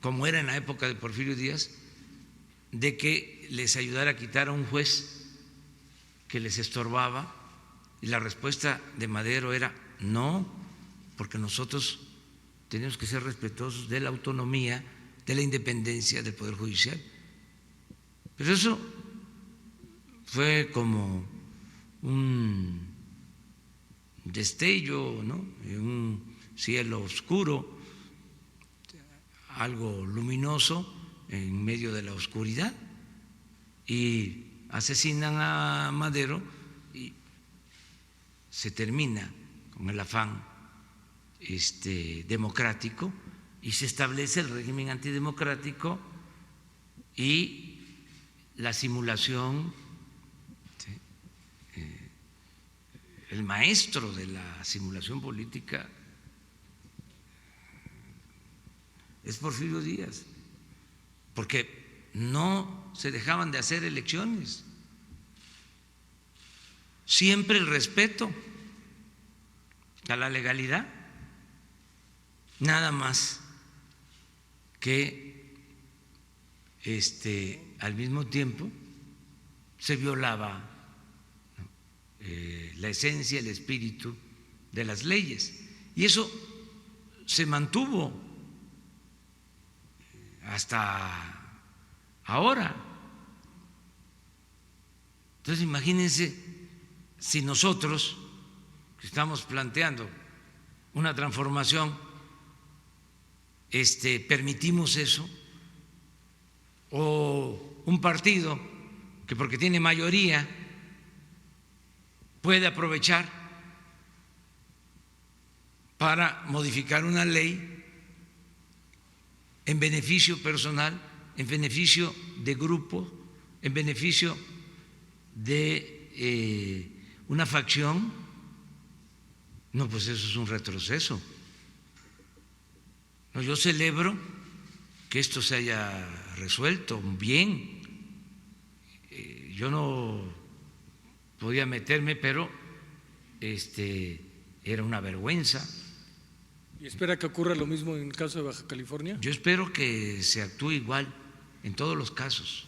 como era en la época de Porfirio Díaz, de que les ayudara a quitar a un juez que les estorbaba, y la respuesta de Madero era no, porque nosotros tenemos que ser respetuosos de la autonomía, de la independencia del Poder Judicial. Pero eso fue como un destello, ¿no?, en un cielo oscuro, algo luminoso en medio de la oscuridad, y asesinan a Madero y se termina con el afán democrático y se establece el régimen antidemocrático y la simulación. El maestro de la simulación política es Porfirio Díaz, porque no se dejaban de hacer elecciones, siempre el respeto a la legalidad, nada más que al mismo tiempo se violaba la esencia, el espíritu de las leyes, y eso se mantuvo hasta ahora. Entonces imagínense si nosotros que estamos planteando una transformación permitimos eso, o un partido que porque tiene mayoría puede aprovechar para modificar una ley en beneficio personal, en beneficio de grupo, en beneficio de una facción. No, pues eso es un retroceso. No, yo celebro que esto se haya resuelto bien. Yo no podía meterme, pero era una vergüenza ¿Y espera que ocurra lo mismo en el caso de Baja California? Yo espero que se actúe igual en todos los casos,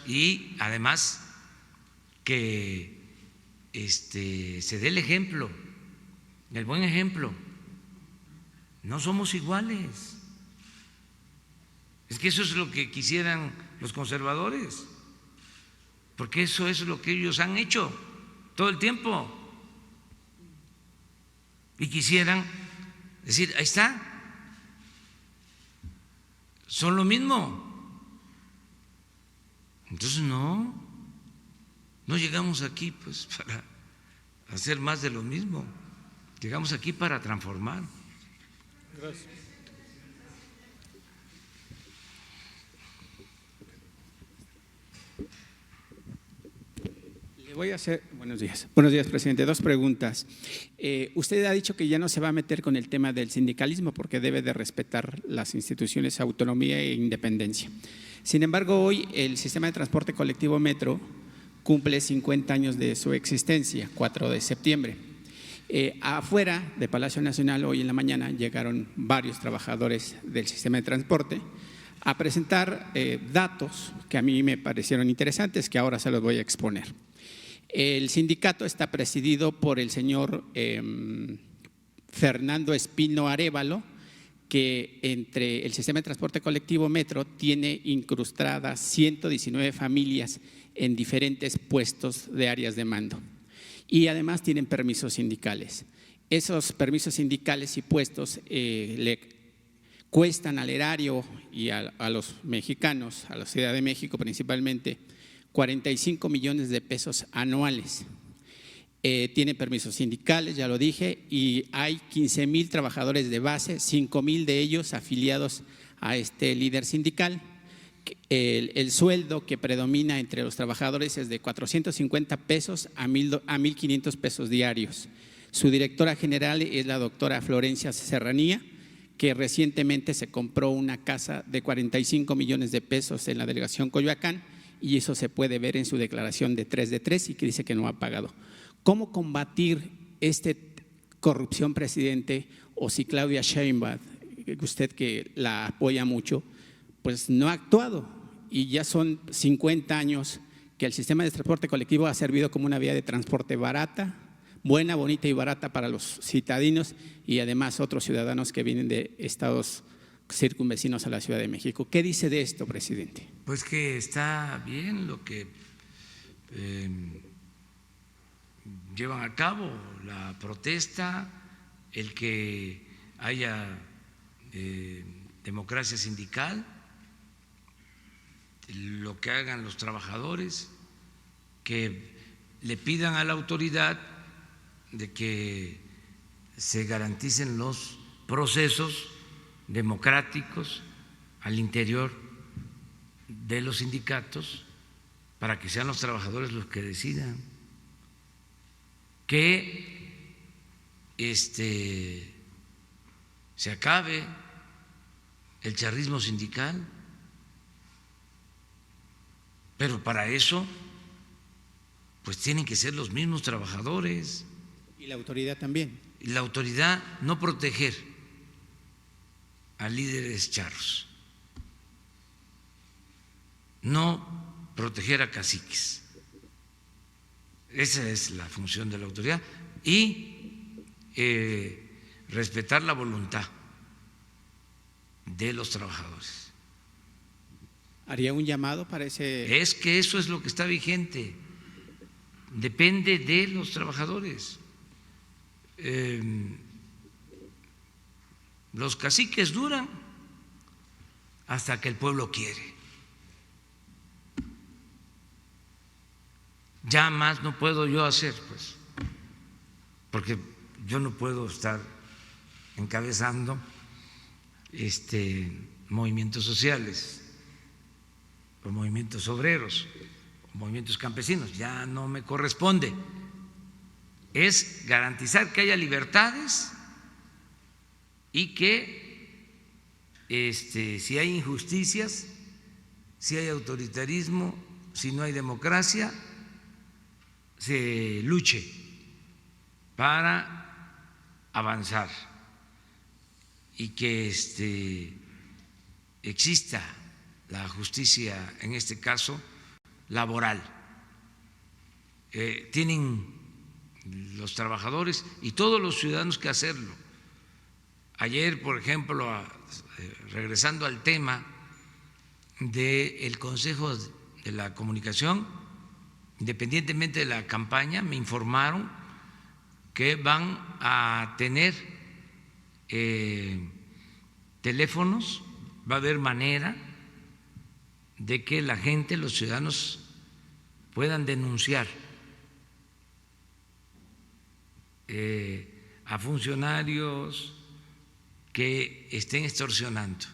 y además que se dé el ejemplo, el buen ejemplo. No somos iguales. Es que eso es lo que quisieran los conservadores, porque eso es lo que ellos han hecho todo el tiempo. Y quisieran decir, ahí está, son lo mismo. Entonces no llegamos aquí pues para hacer más de lo mismo, llegamos aquí para transformar. Gracias. Le voy a hacer, buenos días, presidente. Dos preguntas. Usted ha dicho que ya no se va a meter con el tema del sindicalismo porque debe de respetar las instituciones, autonomía e independencia. Sin embargo, hoy el sistema de transporte colectivo Metro cumple 50 años de su existencia, 4 de septiembre. Afuera de Palacio Nacional, hoy en la mañana, llegaron varios trabajadores del sistema de transporte a presentar datos que a mí me parecieron interesantes, que ahora se los voy a exponer. El sindicato está presidido por el señor Fernando Espino Arévalo, que entre el sistema de transporte colectivo Metro tiene incrustadas 119 familias en diferentes puestos de áreas de mando y además tienen permisos sindicales. Esos permisos sindicales y puestos le cuestan al erario y a los mexicanos, a la Ciudad de México principalmente, 45 millones de pesos anuales. Tiene permisos sindicales, ya lo dije, y hay 15,000 trabajadores de base, 5,000 de ellos afiliados a este líder sindical. El sueldo que predomina entre los trabajadores es de 450 pesos a 1,500 pesos diarios. Su directora general es la doctora Florencia Serranía, que recientemente se compró una casa de 45 millones de pesos en la delegación Coyoacán, y eso se puede ver en su declaración de 3 de 3 y que dice que no ha pagado. ¿Cómo combatir esta corrupción, presidente? O si Claudia Sheinbaum, usted que la apoya mucho, pues no ha actuado, y ya son 50 años que el sistema de transporte colectivo ha servido como una vía de transporte barata, buena, bonita y barata para los citadinos y además otros ciudadanos que vienen de estados circunvecinos a la Ciudad de México. ¿Qué dice de esto, presidente? Pues que está bien lo que llevan a cabo, la protesta, el que haya democracia sindical, lo que hagan los trabajadores, que le pidan a la autoridad de que se garanticen los procesos democráticos al interior de los sindicatos para que sean los trabajadores los que decidan, que se acabe el charrismo sindical, pero para eso pues tienen que ser los mismos trabajadores. Y la autoridad también. Y la autoridad no proteger a líderes charros, no proteger a caciques. Esa es la función de la autoridad y respetar la voluntad de los trabajadores. ¿Haría un llamado para ese? Es que eso es lo que está vigente, depende de los trabajadores. Los caciques duran hasta que el pueblo quiere. Ya más no puedo yo hacer, pues, porque yo no puedo estar encabezando movimientos sociales, o movimientos obreros, o movimientos campesinos, ya no me corresponde. Es garantizar que haya libertades y que si hay injusticias, si hay autoritarismo, si no hay democracia, se luche para avanzar y que exista la justicia, en este caso laboral. Tienen los trabajadores y todos los ciudadanos que hacerlo. Ayer, por ejemplo, regresando al tema del Consejo de la Comunicación, independientemente de la campaña, me informaron que van a tener teléfonos, va a haber manera de que la gente, los ciudadanos, puedan denunciar a funcionarios que estén extorsionando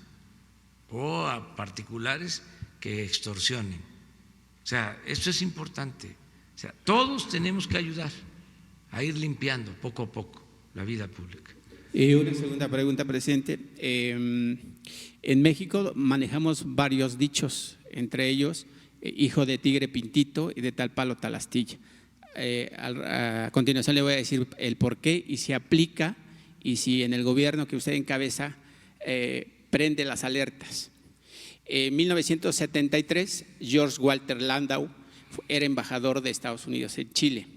o a particulares que extorsionen. O sea, esto es importante. O sea, todos tenemos que ayudar a ir limpiando poco a poco la vida pública. Una segunda pregunta, presidente. En México manejamos varios dichos, entre ellos, hijo de tigre pintito y de tal palo tal astilla. A continuación le voy a decir el por qué y si aplica y si en el gobierno que usted encabeza prende las alertas. En 1973, George Walter Landau era embajador de Estados Unidos en Chile.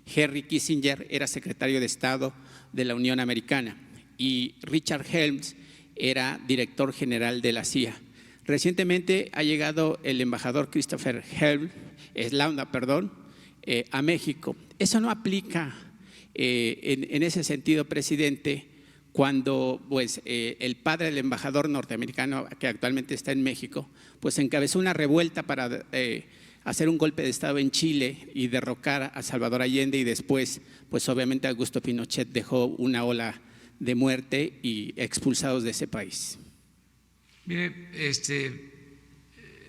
Henry Kissinger era secretario de Estado de la Unión Americana y Richard Helms era director general de la CIA. Recientemente ha llegado el embajador Christopher Landau, a México. Eso no aplica en ese sentido, presidente, cuando pues, el padre del embajador norteamericano que actualmente está en México, pues encabezó una revuelta para hacer un golpe de Estado en Chile y derrocar a Salvador Allende y después, pues obviamente Augusto Pinochet dejó una ola de muerte y expulsados de ese país. Mire,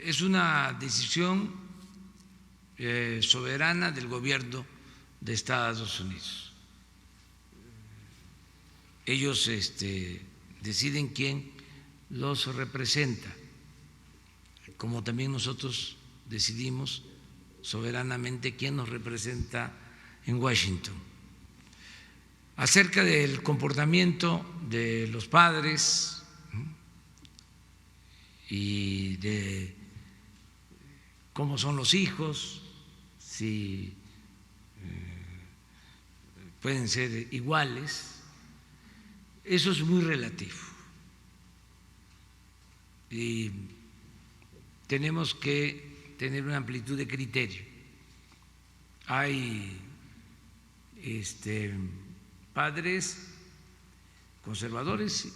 es una decisión soberana del gobierno de Estados Unidos. Ellos deciden quién los representa, como también nosotros decidimos soberanamente quién nos representa en Washington. Acerca del comportamiento de los padres y de cómo son los hijos, si pueden ser iguales, eso es muy relativo y tenemos que tener una amplitud de criterio. Hay padres conservadores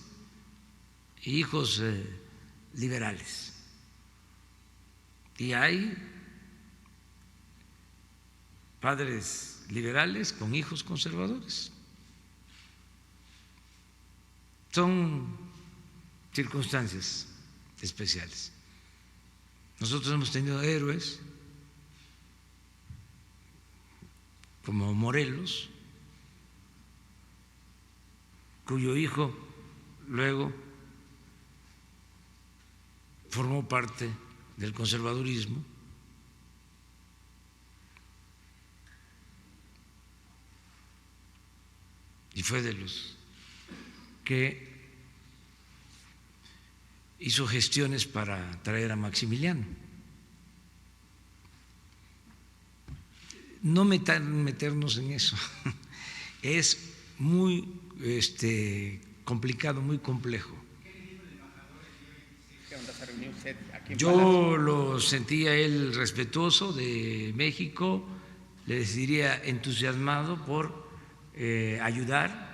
e hijos liberales y hay padres liberales con hijos conservadores. Son circunstancias especiales. Nosotros hemos tenido héroes como Morelos, cuyo hijo luego formó parte del conservadurismo. Y fue de los que hizo gestiones para traer a Maximiliano. No meternos en eso, es muy complicado, muy complejo. Yo lo sentía él respetuoso de México, le diría entusiasmado por ayudar.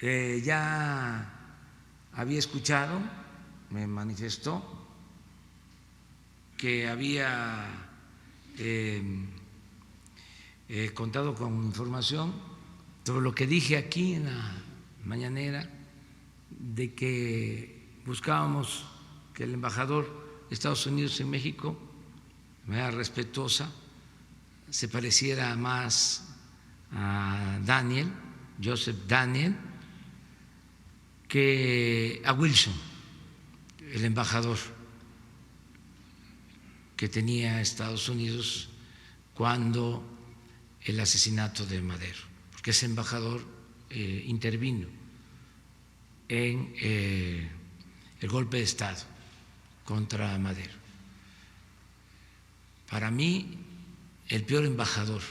Ya había escuchado, me manifestó que había contado con información sobre lo que dije aquí en la mañanera, de que buscábamos que el embajador de Estados Unidos en México, de manera respetuosa, se pareciera más a Daniel, Joseph Daniel, que a Wilson, el embajador que tenía Estados Unidos cuando el asesinato de Madero, porque ese embajador intervino en el golpe de Estado contra Madero. Para mí, el peor embajador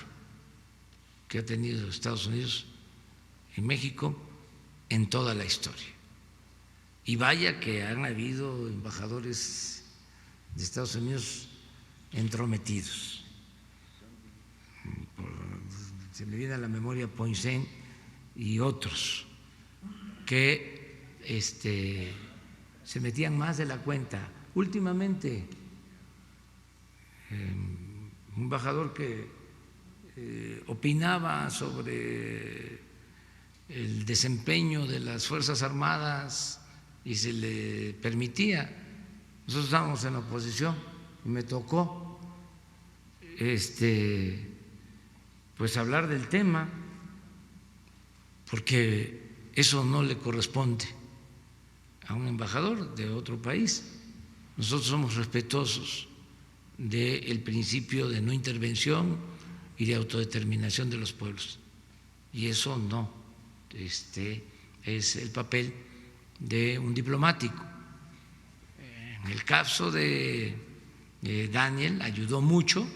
que ha tenido Estados Unidos en México en toda la historia. Y vaya que han habido embajadores de Estados Unidos entrometidos. Se me viene a la memoria Poinsett y otros que se metían más de la cuenta. Últimamente, un embajador que opinaba sobre el desempeño de las Fuerzas Armadas y se le permitía. Nosotros estábamos en la oposición y me tocó pues hablar del tema, porque eso no le corresponde a un embajador de otro país. Nosotros somos respetuosos del principio de no intervención y de autodeterminación de los pueblos, y eso no es el papel de un diplomático. En el caso de Daniel, ayudó mucho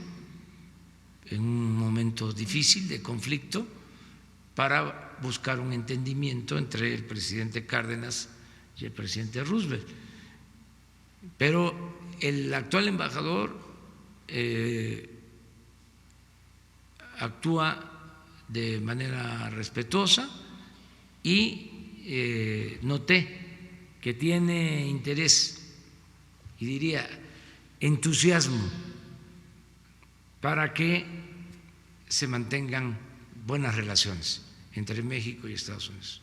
en un momento difícil de conflicto para buscar un entendimiento entre el presidente Cárdenas y el presidente Roosevelt. Pero el actual embajador actúa de manera respetuosa y noté que tiene interés y diría entusiasmo para que se mantengan buenas relaciones entre México y Estados Unidos.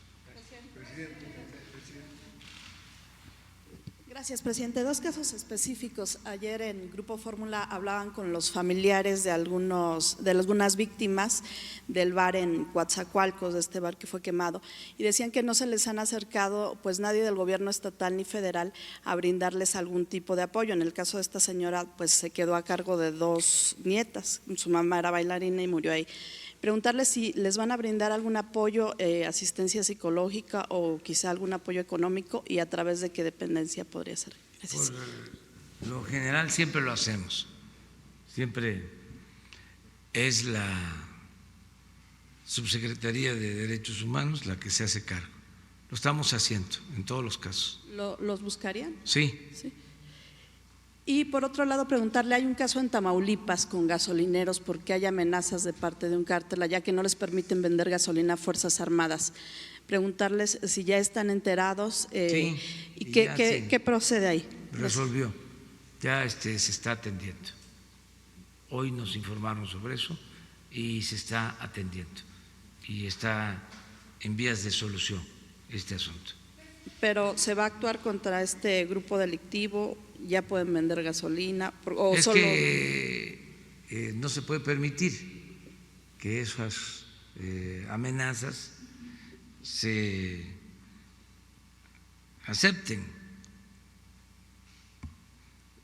Gracias, presidente. Dos casos específicos. Ayer en Grupo Fórmula hablaban con los familiares de algunas víctimas del bar en Coatzacoalcos, de este bar que fue quemado, y decían que no se les han acercado pues nadie del gobierno estatal ni federal a brindarles algún tipo de apoyo. En el caso de esta señora pues se quedó a cargo de 2 nietas, su mamá era bailarina y murió ahí. Preguntarles si les van a brindar algún apoyo, asistencia psicológica o quizá algún apoyo económico, y a través de qué dependencia podría ser. Gracias. Por lo general siempre lo hacemos, siempre es la Subsecretaría de Derechos Humanos la que se hace cargo. Lo estamos haciendo en todos los casos. ¿Los buscarían? Sí. Sí. Y por otro lado, preguntarle, hay un caso en Tamaulipas con gasolineros porque hay amenazas de parte de un cártel allá que no les permiten vender gasolina a Fuerzas Armadas. Preguntarles si ya están enterados sí, y qué procede ahí. Resolvió, ya se está atendiendo. Hoy nos informaron sobre eso y se está atendiendo y está en vías de solución este asunto. Pero ¿se va a actuar contra este grupo delictivo? ¿Ya pueden vender gasolina? ¿O es solo... que no se puede permitir que esas amenazas se acepten.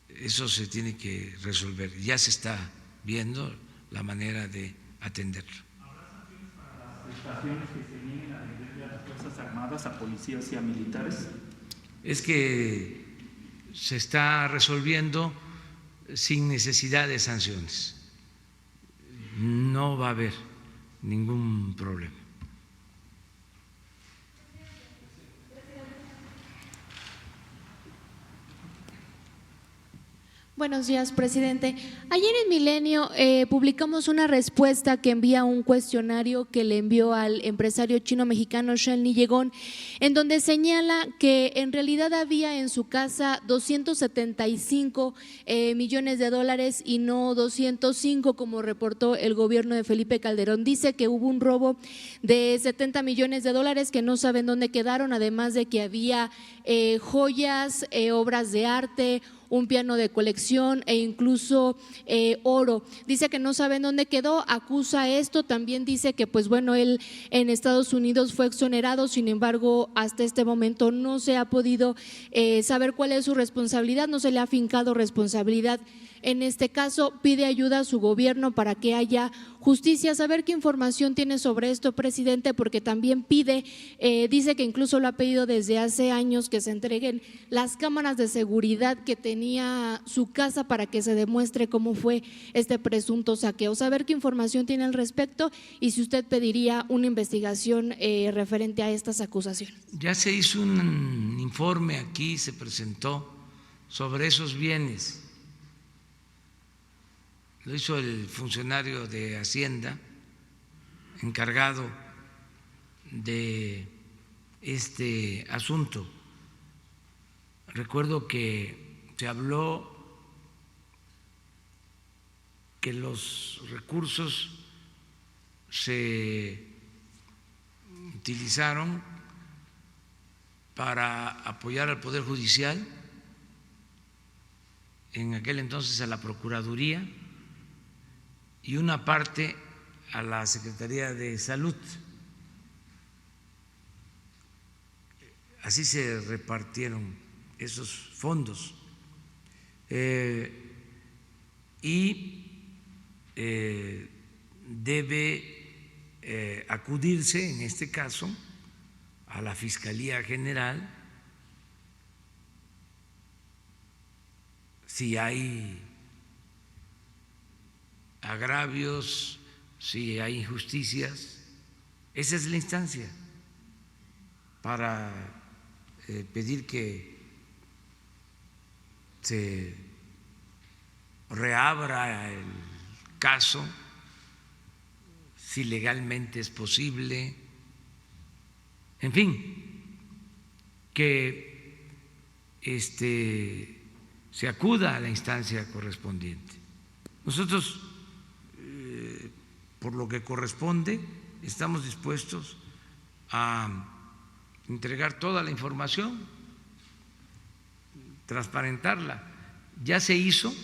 Eso se tiene que resolver. Ya se está viendo la manera de atenderlo. ¿Habrá sanciones para las prestaciones que se nieguen a venderle a las Fuerzas Armadas, a policías y a militares? Es que se está resolviendo sin necesidad de sanciones. No va a haber ningún problema. Buenos días, presidente. Ayer en Milenio publicamos una respuesta que envía un cuestionario que le envió al empresario chino-mexicano Shelny Yegón, en donde señala que en realidad había en su casa 275 millones de dólares y no 205, como reportó el gobierno de Felipe Calderón. Dice que hubo un robo de 70 millones de dólares que no saben dónde quedaron, además de que había joyas, obras de arte, un piano de colección e incluso oro. Dice que no saben dónde quedó, acusa esto, también dice que pues bueno, él en Estados Unidos fue exonerado, sin embargo hasta este momento no se ha podido saber cuál es su responsabilidad, no se le ha fincado responsabilidad en este caso pide ayuda a su gobierno para que haya justicia. Saber qué información tiene sobre esto, presidente, porque también pide, dice que incluso lo ha pedido desde hace años, que se entreguen las cámaras de seguridad que tenía su casa para que se demuestre cómo fue este presunto saqueo. Saber qué información tiene al respecto y si usted pediría una investigación referente a estas acusaciones. Ya se hizo un informe aquí, se presentó sobre esos bienes. Lo hizo el funcionario de Hacienda encargado de este asunto. Recuerdo que se habló que los recursos se utilizaron para apoyar al Poder Judicial, en aquel entonces a la Procuraduría, y una parte a la Secretaría de Salud. Así se repartieron esos fondos. Debe acudirse, en este caso, a la Fiscalía General si hay agravios, si hay injusticias. Esa es la instancia para pedir que se reabra el caso, si legalmente es posible, en fin, que se acuda a la instancia correspondiente. Nosotros, por lo que corresponde, estamos dispuestos a entregar toda la información, transparentarla. Ya se hizo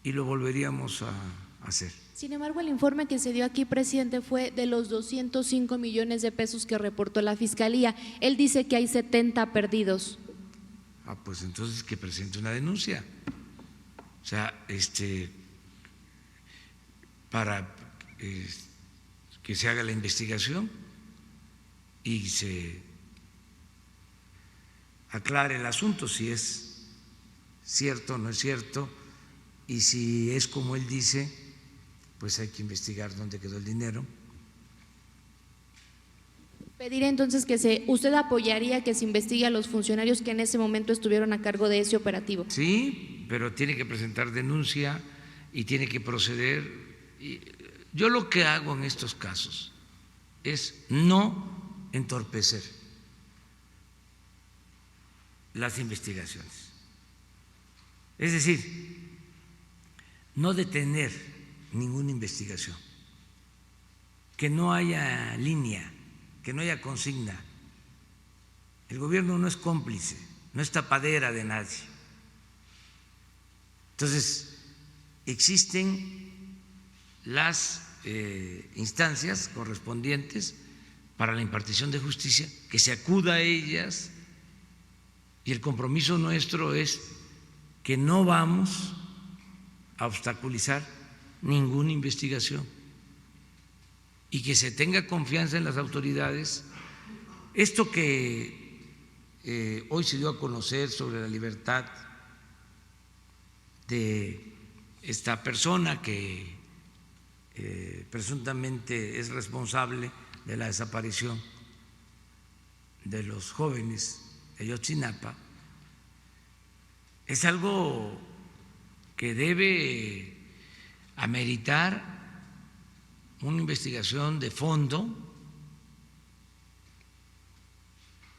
y lo volveríamos a hacer. Sin embargo, el informe que se dio aquí, presidente, fue de los 205 millones de pesos que reportó la Fiscalía. Él dice que hay 70 perdidos. Pues entonces que presente una denuncia. O sea, para que se haga la investigación y se aclare el asunto, si es cierto o no es cierto, y si es como él dice, pues hay que investigar dónde quedó el dinero. Pedir entonces que usted apoyaría que se investigue a los funcionarios que en ese momento estuvieron a cargo de ese operativo. Sí, pero tiene que presentar denuncia y tiene que proceder. Yo lo que hago en estos casos es no entorpecer las investigaciones. Es decir, no detener ninguna investigación, que no haya línea, que no haya consigna. El gobierno no es cómplice, no es tapadera de nadie. Entonces, existen las instancias correspondientes para la impartición de justicia, que se acuda a ellas, y el compromiso nuestro es que no vamos a obstaculizar ninguna investigación y que se tenga confianza en las autoridades. Esto que hoy se dio a conocer sobre la libertad de esta persona que presuntamente es responsable de la desaparición de los jóvenes de Ayotzinapa, es algo que debe ameritar una investigación de fondo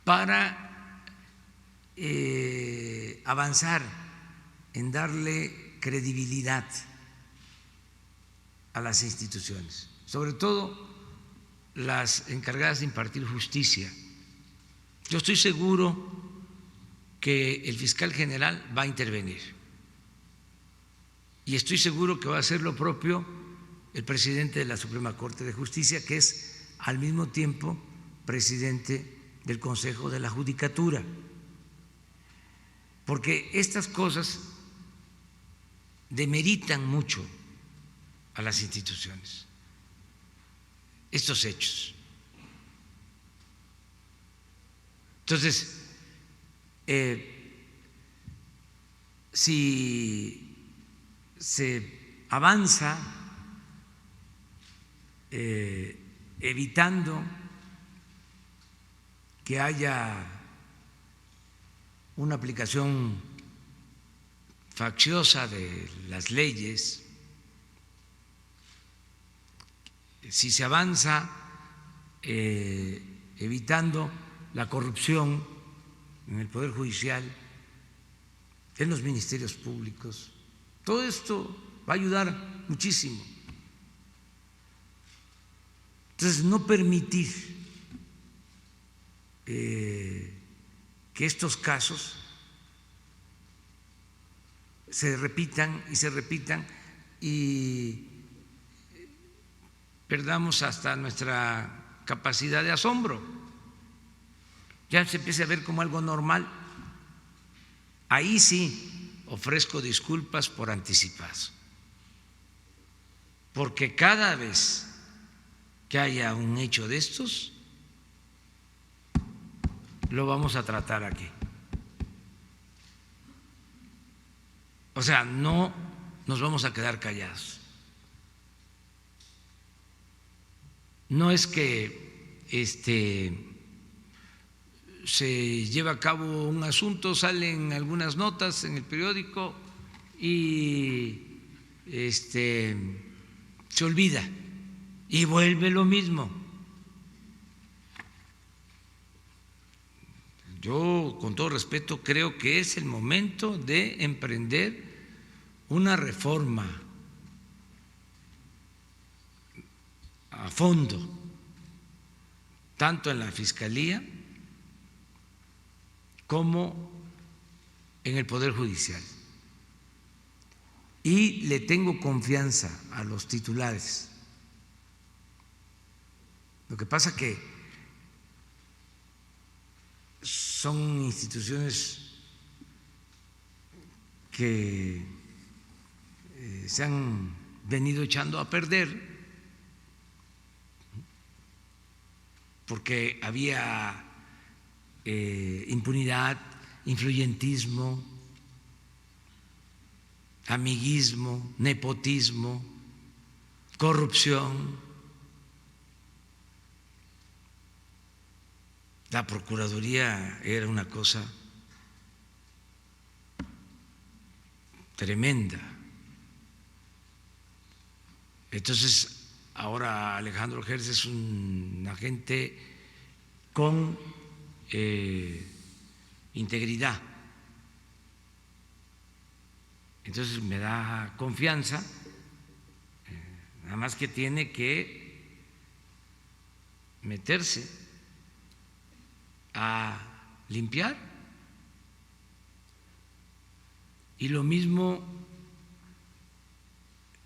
para avanzar en darle credibilidad a las instituciones, sobre todo las encargadas de impartir justicia. Yo estoy seguro que el fiscal general va a intervenir y estoy seguro que va a hacer lo propio el presidente de la Suprema Corte de Justicia, que es al mismo tiempo presidente del Consejo de la Judicatura, porque estas cosas demeritan mucho a las instituciones estos hechos. Entonces, si se avanza evitando que haya una aplicación facciosa de las leyes, si se avanza evitando la corrupción en el Poder Judicial, en los ministerios públicos, todo esto va a ayudar muchísimo. Entonces, no permitir que estos casos se repitan y perdamos hasta nuestra capacidad de asombro. Ya se empieza a ver como algo normal. Ahí sí ofrezco disculpas por anticipado, porque cada vez que haya un hecho de estos, lo vamos a tratar aquí. O sea, no nos vamos a quedar callados. No es que se lleva a cabo un asunto, salen algunas notas en el periódico y se olvida y vuelve lo mismo. Yo, con todo respeto, creo que es el momento de emprender una reforma a fondo, tanto en la Fiscalía como en el Poder Judicial. Y le tengo confianza a los titulares. Lo que pasa que son instituciones que se han venido echando a perder porque había impunidad, influyentismo, amiguismo, nepotismo, corrupción. La Procuraduría era una cosa tremenda. Entonces, ahora Alejandro Gers es un agente con integridad. Entonces me da confianza, nada más que tiene que meterse a limpiar. Y lo mismo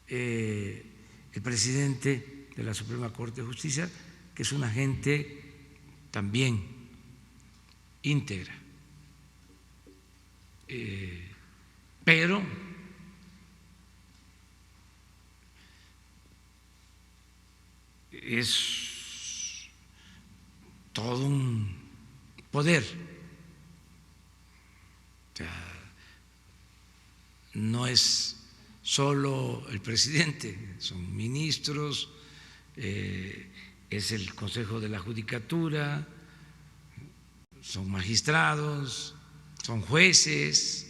el presidente de la Suprema Corte de Justicia, que es una gente también íntegra, pero es todo un poder. O sea, no es solo el presidente, son ministros, es el Consejo de la Judicatura, son magistrados, son jueces,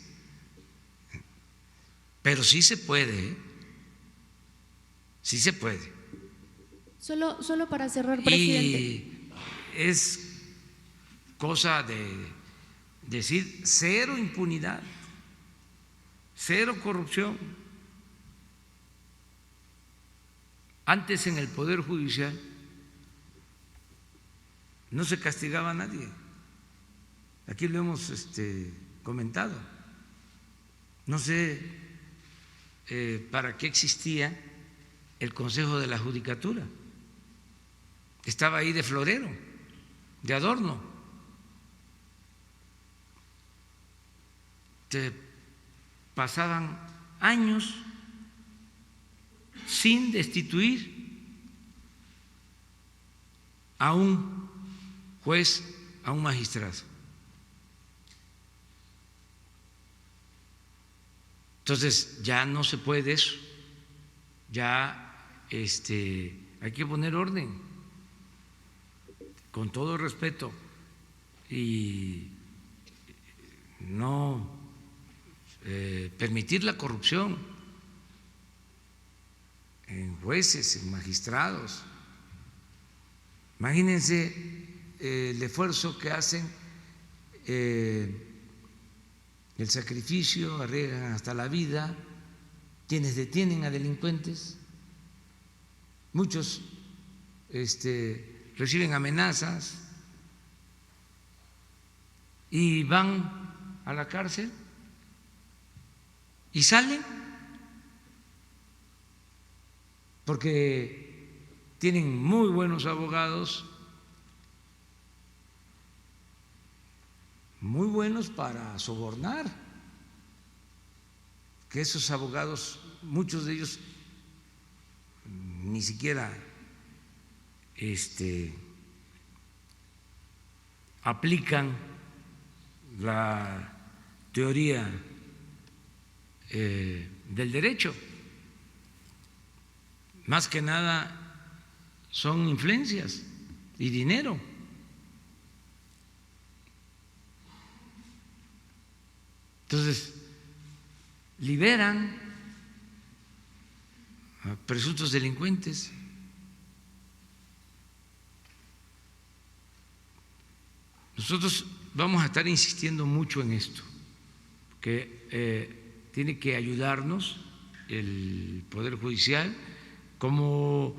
pero sí se puede, sí se puede. Solo para cerrar, presidente. Y es cosa de decir cero impunidad, cero corrupción. Antes en el Poder Judicial no se castigaba a nadie. Aquí lo hemos comentado. No sé para qué existía el Consejo de la Judicatura. Estaba ahí de florero, de adorno. Te pasaban años sin destituir a un juez, a un magistrado. Entonces ya no se puede eso, ya hay que poner orden, con todo respeto, y no permitir la corrupción en jueces, en magistrados. Imagínense el esfuerzo que hacen, el sacrificio, arriesgan hasta la vida quienes detienen a delincuentes. Muchos reciben amenazas y van a la cárcel y salen porque tienen muy buenos abogados, muy buenos para sobornar, que esos abogados, muchos de ellos ni siquiera aplican la teoría del derecho. Más que nada son influencias y dinero. Entonces, liberan a presuntos delincuentes. Nosotros vamos a estar insistiendo mucho en esto, que tiene que ayudarnos el Poder Judicial, como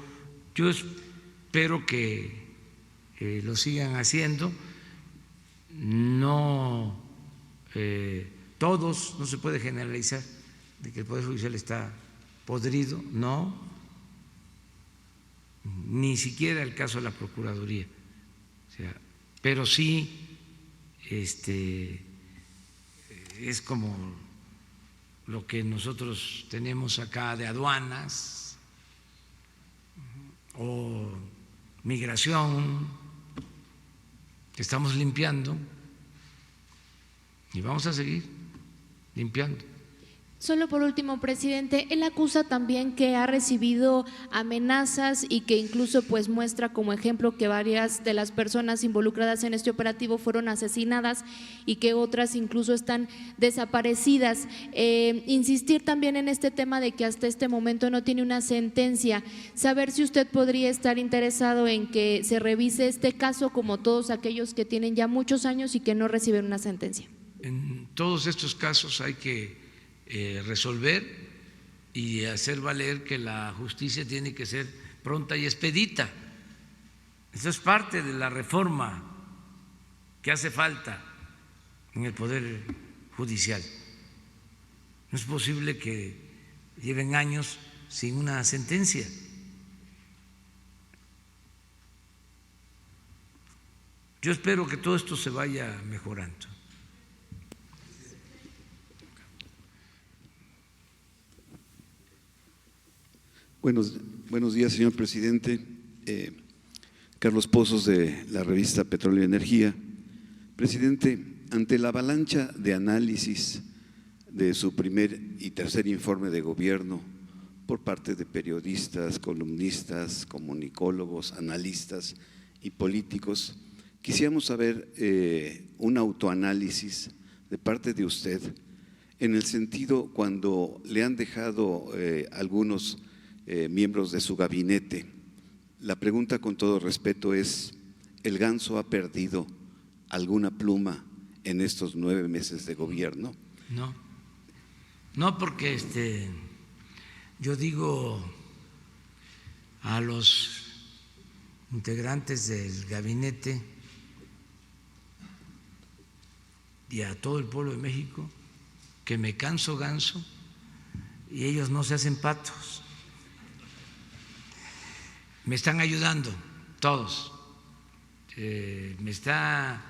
yo espero que lo sigan haciendo. No todos, no se puede generalizar de que el Poder Judicial está podrido, no, ni siquiera el caso de la Procuraduría, o sea, pero sí es como lo que nosotros tenemos acá de aduanas o migración, que estamos limpiando y vamos a seguir limpiando. Solo por último, presidente, él acusa también que ha recibido amenazas y que incluso pues muestra como ejemplo que varias de las personas involucradas en este operativo fueron asesinadas y que otras incluso están desaparecidas. Insistir también en este tema de que hasta este momento no tiene una sentencia. Saber si usted podría estar interesado en que se revise este caso como todos aquellos que tienen ya muchos años y que no reciben una sentencia. En todos estos casos hay que resolver y hacer valer que la justicia tiene que ser pronta y expedita. Eso es parte de la reforma que hace falta en el Poder Judicial. No es posible que lleven años sin una sentencia. Yo espero que todo esto se vaya mejorando. Buenos días, señor presidente. Carlos Pozos, de la revista Petróleo y Energía. Presidente, ante la avalancha de análisis de su primer y tercer informe de gobierno por parte de periodistas, columnistas, comunicólogos, analistas y políticos, quisiéramos saber un autoanálisis de parte de usted en el sentido cuando le han dejado algunos miembros de su gabinete. La pregunta, con todo respeto, es: ¿el ganso ha perdido alguna pluma en estos 9 meses de gobierno? No, porque yo digo a los integrantes del gabinete y a todo el pueblo de México que me canso ganso y ellos no se hacen patos. Me están ayudando todos, me está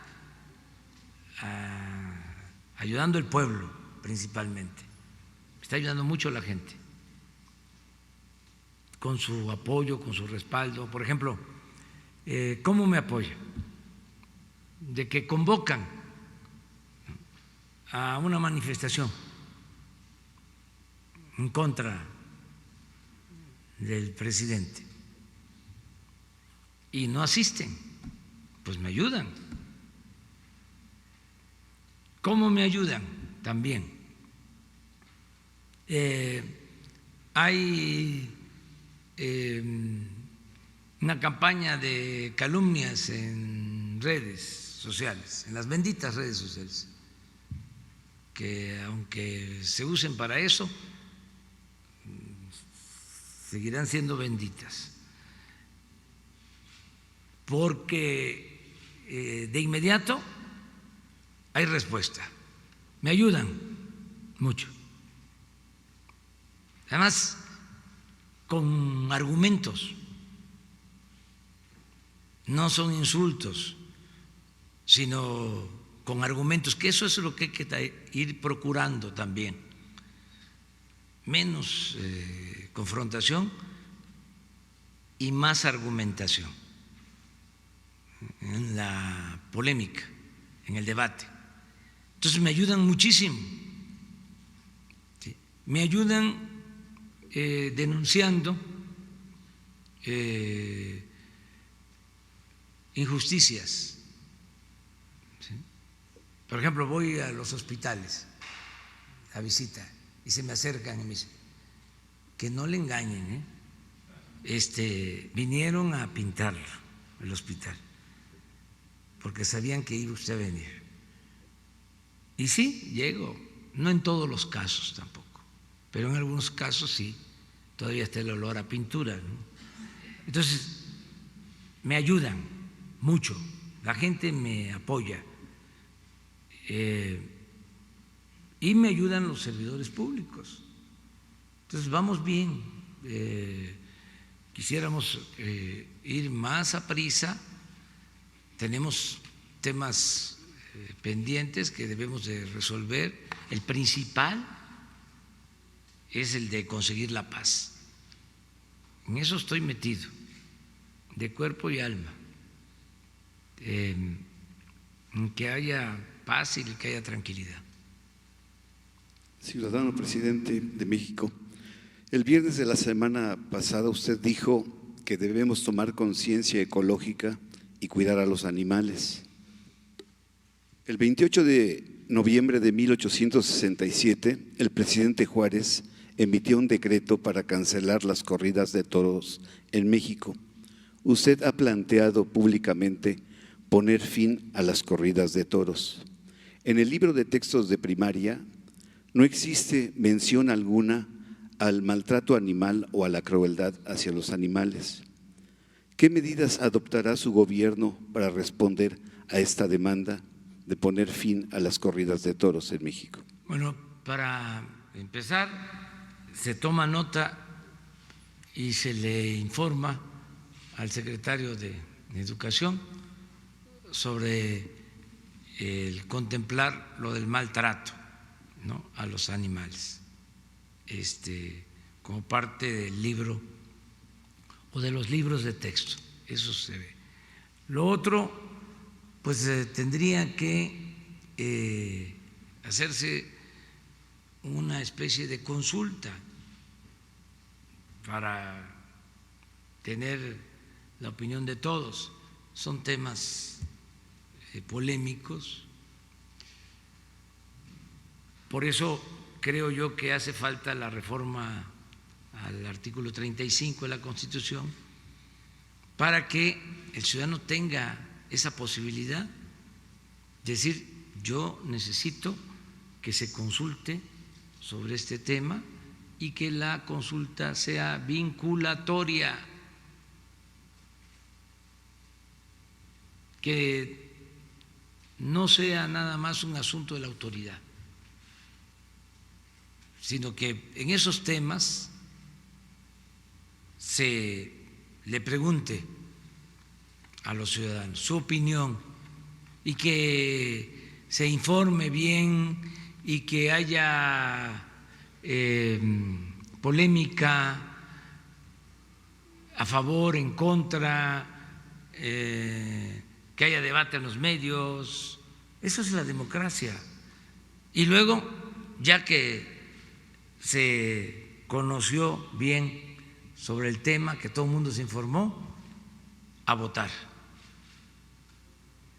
ayudando el pueblo principalmente, está ayudando mucho a la gente con su apoyo, con su respaldo. Por ejemplo, ¿cómo me apoya? De que convocan a una manifestación en contra del presidente y no asisten, pues me ayudan. ¿Cómo me ayudan? También hay una campaña de calumnias en redes sociales, en las benditas redes sociales, que aunque se usen para eso, seguirán siendo benditas, porque de inmediato hay respuesta, me ayudan mucho, además con argumentos, no son insultos, sino con argumentos, que eso es lo que hay que ir procurando también, menos confrontación y más argumentación en la polémica, en el debate. Entonces me ayudan muchísimo, ¿sí? Me ayudan denunciando injusticias. ¿Sí? Por ejemplo, voy a los hospitales a visita y se me acercan y me dicen que no le engañen, vinieron a pintarlo el hospital porque sabían que iba usted a venir. Y sí, llego, no en todos los casos tampoco, pero en algunos casos sí, todavía está el olor a pintura, ¿no? Entonces, me ayudan mucho, la gente me apoya y me ayudan los servidores públicos. Entonces, vamos bien, quisiéramos ir más a prisa, tenemos temas pendientes que debemos de resolver, el principal es el de conseguir la paz. En eso estoy metido, de cuerpo y alma, en que haya paz y que haya tranquilidad. Ciudadano presidente de México, el viernes de la semana pasada usted dijo que debemos tomar conciencia ecológica y cuidar a los animales. El 28 de noviembre de 1867, el presidente Juárez emitió un decreto para cancelar las corridas de toros en México. Usted ha planteado públicamente poner fin a las corridas de toros. En el libro de textos de primaria no existe mención alguna al maltrato animal o a la crueldad hacia los animales. ¿Qué medidas adoptará su gobierno para responder a esta demanda de poner fin a las corridas de toros en México? Bueno, para empezar, se toma nota y se le informa al secretario de Educación sobre el contemplar lo del maltrato, ¿no?, a los animales, como parte del libro o de los libros de texto, eso se ve. Lo otro, pues tendría que hacerse una especie de consulta para tener la opinión de todos. Son temas polémicos, por eso creo yo que hace falta la reforma al artículo 35 de la Constitución para que el ciudadano tenga esa posibilidad de decir: yo necesito que se consulte sobre este tema y que la consulta sea vinculatoria, que no sea nada más un asunto de la autoridad, sino que en esos temas se le pregunte a los ciudadanos su opinión y que se informe bien y que haya polémica, a favor, en contra, que haya debate en los medios. Eso es la democracia. Y luego, ya que se conoció bien sobre el tema, que todo el mundo se informó, a votar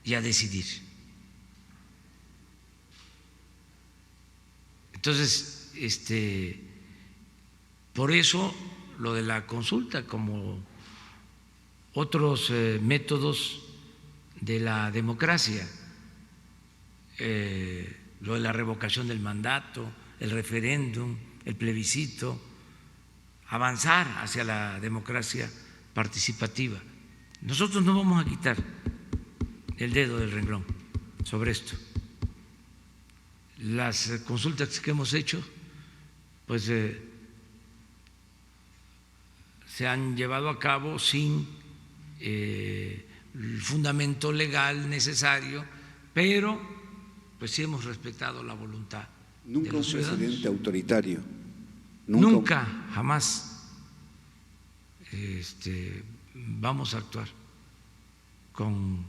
y a decidir. Entonces, por eso lo de la consulta, como otros métodos de la democracia, lo de la revocación del mandato, el referéndum, el plebiscito, avanzar hacia la democracia participativa. Nosotros no vamos a quitar el dedo del renglón sobre esto. Las consultas que hemos hecho, pues se han llevado a cabo sin el fundamento legal necesario, pero pues sí hemos respetado la voluntad de los ciudadanos. Un presidente autoritario. Nunca, jamás vamos a actuar con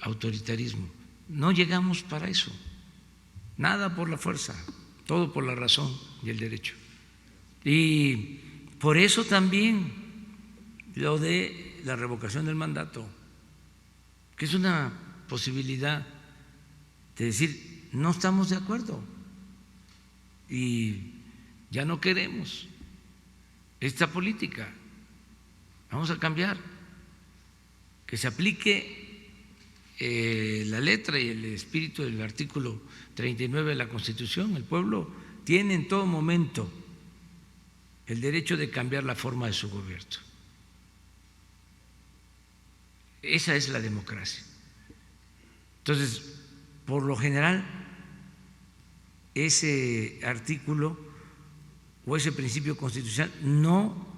autoritarismo. No llegamos para eso. Nada por la fuerza, todo por la razón y el derecho. Y por eso también lo de la revocación del mandato, que es una posibilidad de decir, no estamos de acuerdo y ya no queremos esta política, vamos a cambiar, que se aplique la letra y el espíritu del artículo 39 de la Constitución. El pueblo tiene en todo momento el derecho de cambiar la forma de su gobierno. Esa es la democracia. Entonces, por lo general, ese artículo o ese principio constitucional no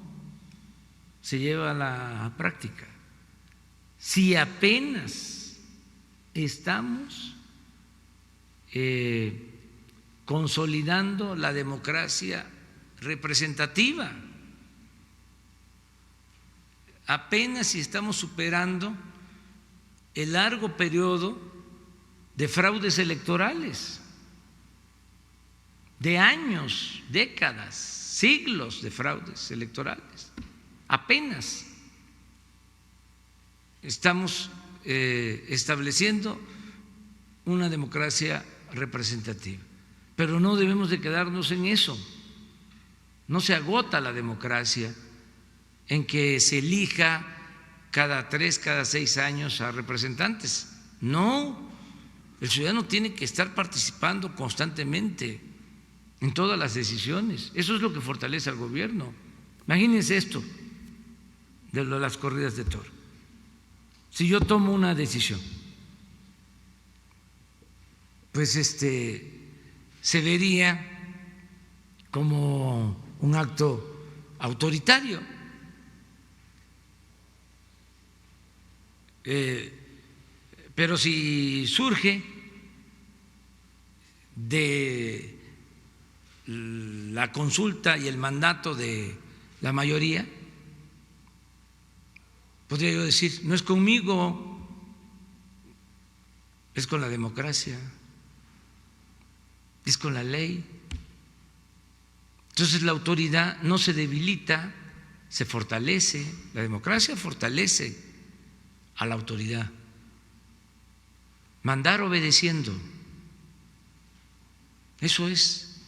se lleva a la práctica. Si apenas estamos consolidando la democracia representativa, apenas si estamos superando el largo periodo de fraudes electorales, de años, décadas, siglos de fraudes electorales. Apenas estamos estableciendo una democracia representativa, pero no debemos de quedarnos en eso. No se agota la democracia en que se elija cada 3, cada 6 años a representantes. No, el ciudadano tiene que estar participando constantemente en todas las decisiones. Eso es lo que fortalece al gobierno. Imagínense esto de las corridas de toro. Si yo tomo una decisión, pues se vería como un acto autoritario. Pero si surge de la consulta y el mandato de la mayoría, podría yo decir, no es conmigo, es con la democracia, es con la ley. Entonces la autoridad no se debilita, se fortalece. La democracia fortalece a la autoridad. Mandar obedeciendo, eso es.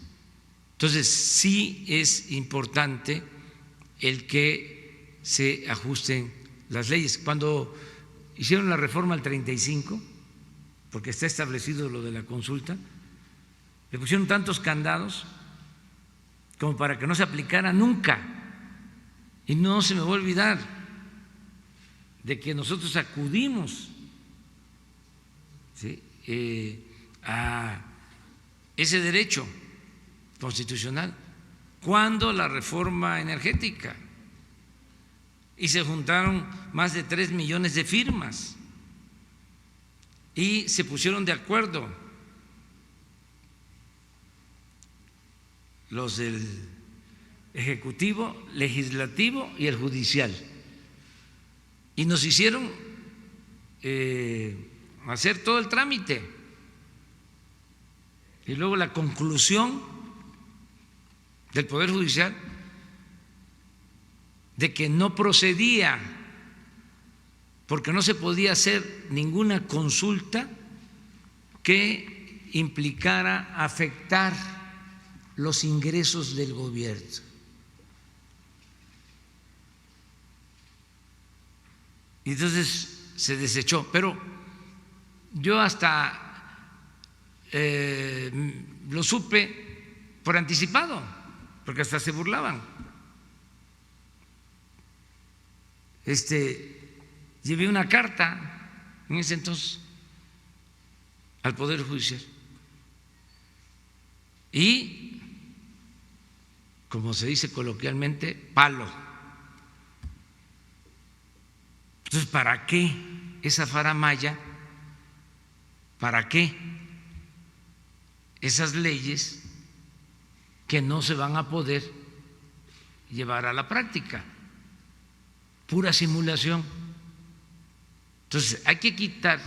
Entonces sí es importante el que se ajusten las leyes. Cuando hicieron la reforma al 35, porque está establecido lo de la consulta, le pusieron tantos candados como para que no se aplicara nunca. Y no se me va a olvidar de que nosotros acudimos, ¿sí?, a ese derecho constitucional cuando la reforma energética, y se juntaron más de 3 millones de firmas y se pusieron de acuerdo los del Ejecutivo, Legislativo y el Judicial. Y nos hicieron hacer todo el trámite. Y luego la conclusión del Poder Judicial de que no procedía, porque no se podía hacer ninguna consulta que implicara afectar los ingresos del gobierno. Y entonces se desechó, pero yo hasta lo supe por anticipado, porque hasta se burlaban. Llevé una carta en ese entonces al Poder Judicial y, como se dice coloquialmente, palo. Entonces, ¿para qué esa faramalla? ¿Para qué esas leyes que no se van a poder llevar a la práctica? Pura simulación. Entonces, hay que quitar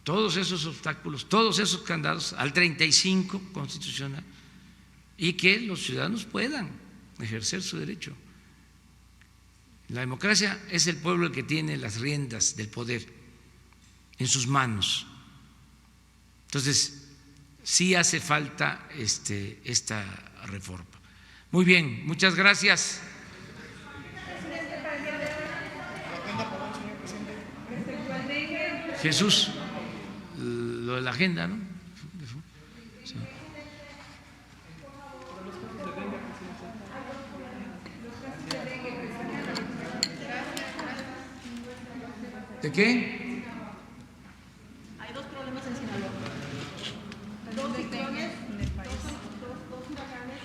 todos esos obstáculos, todos esos candados al 35 constitucional y que los ciudadanos puedan ejercer su derecho. La democracia es el pueblo el que tiene las riendas del poder en sus manos. Entonces, sí hace falta esta reforma. Muy bien, muchas gracias. Jesús, lo de la agenda, ¿no? Sí. ¿De qué? Hay dos problemas en Sinaloa. Dos ciclones, dos huracanes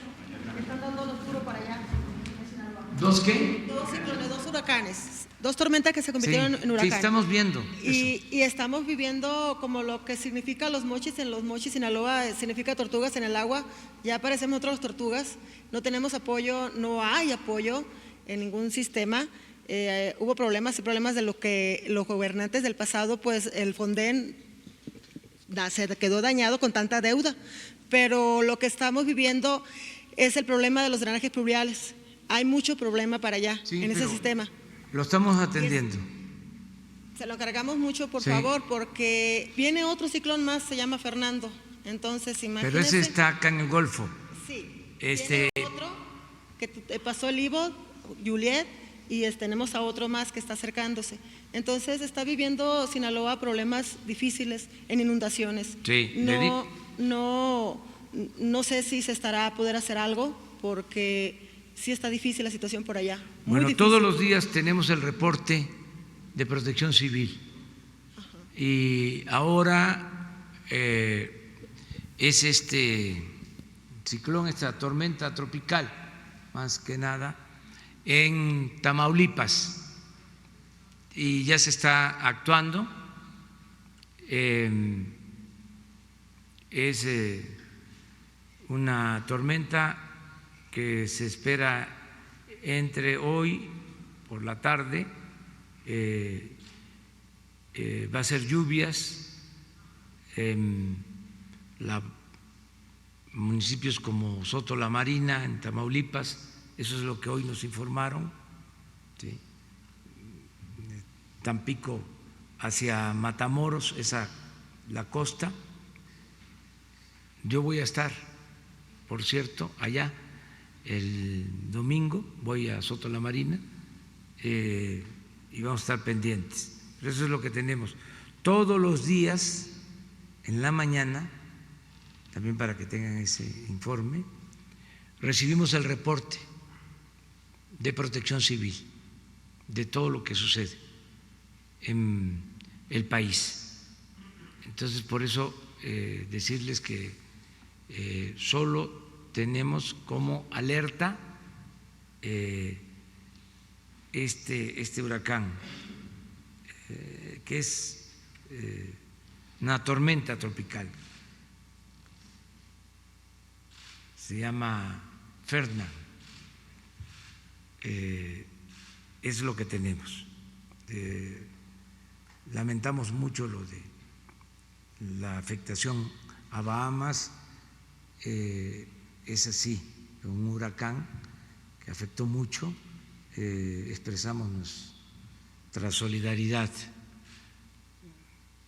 que están dando lo oscuro para allá en Sinaloa. ¿Dos qué? Dos ciclones, dos huracanes, dos tormentas que se convirtieron en huracanes. Sí, estamos viendo. Y estamos viviendo como lo que significa los mochis. En los mochis, Sinaloa, significa tortugas en el agua. Ya parecemos nosotros tortugas. No tenemos apoyo, no hay apoyo en ningún sistema. Hubo problemas de lo que los gobernantes del pasado, pues el Fonden se quedó dañado con tanta deuda, pero lo que estamos viviendo es el problema de los drenajes pluviales. Hay mucho problema para allá, en ese sistema. Lo estamos atendiendo. Se lo encargamos mucho, por Sí. favor, porque viene otro ciclón más, se llama Fernando. Entonces, imagínense. Pero ese está acá en el Golfo. Sí. Viene otro que pasó el Ivo, Juliet, y tenemos a otro más que está acercándose. Entonces está viviendo Sinaloa problemas difíciles en inundaciones. Sí, No sé si se estará a poder hacer algo, porque sí está difícil la situación por allá. Bueno, todos los días tenemos el reporte de Protección Civil. Ajá. Y ahora es este ciclón, esta tormenta tropical, más que nada, en Tamaulipas, y ya se está actuando. Es una tormenta que se espera entre hoy por la tarde, va a ser lluvias en municipios como Soto la Marina, en Tamaulipas. Eso es lo que hoy nos informaron, ¿sí? Tampico hacia Matamoros, la costa. Yo voy a estar, por cierto, allá el domingo, voy a Soto la Marina y vamos a estar pendientes. Pero eso es lo que tenemos. Todos los días, en la mañana, también para que tengan ese informe, recibimos el reporte de Protección Civil de todo lo que sucede en el país. Entonces, por eso decirles que solo tenemos como alerta este huracán, que es una tormenta tropical. se llama Ferdinand. Es lo que tenemos. Lamentamos mucho lo de la afectación a Bahamas. Es así, un huracán que afectó mucho. Expresamos nuestra solidaridad,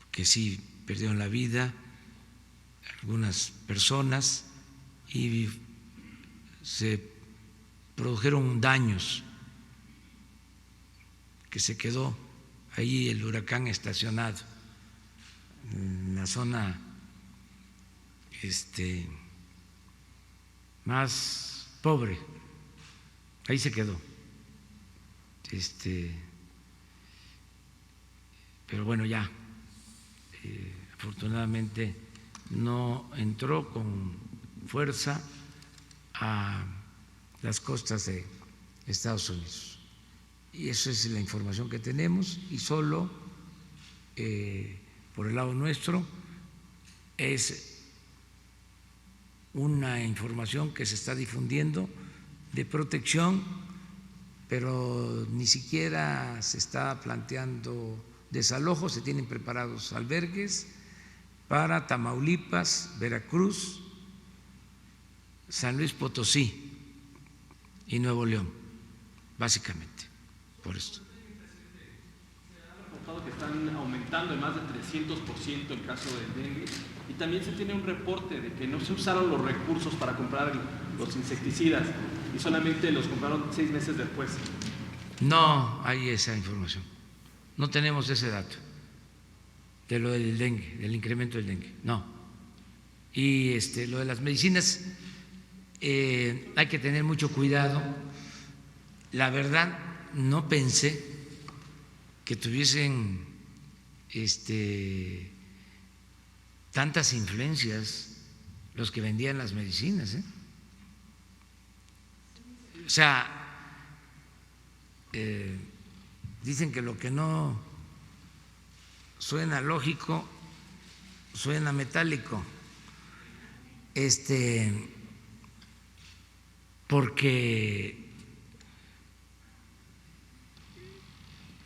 que sí perdieron la vida algunas personas y se produjeron daños, que se quedó ahí el huracán estacionado en la zona más pobre, ahí se quedó. Pero bueno, ya afortunadamente no entró con fuerza a las costas de Estados Unidos. Y esa es la información que tenemos, y solo por el lado nuestro es una información que se está difundiendo de protección, pero ni siquiera se está planteando desalojo. Se tienen preparados albergues para Tamaulipas, Veracruz, San Luis Potosí y Nuevo León, básicamente, por esto. Que están aumentando en más de 300% el caso del dengue, y también se tiene un reporte de que no se usaron los recursos para comprar los insecticidas y solamente los compraron 6 meses después. No hay esa información, no tenemos ese dato de lo del dengue, del incremento del dengue, no. Y lo de las medicinas, hay que tener mucho cuidado. La verdad, no pensé que tuviesen tantas influencias los que vendían las medicinas, O sea, dicen que lo que no suena lógico suena metálico, porque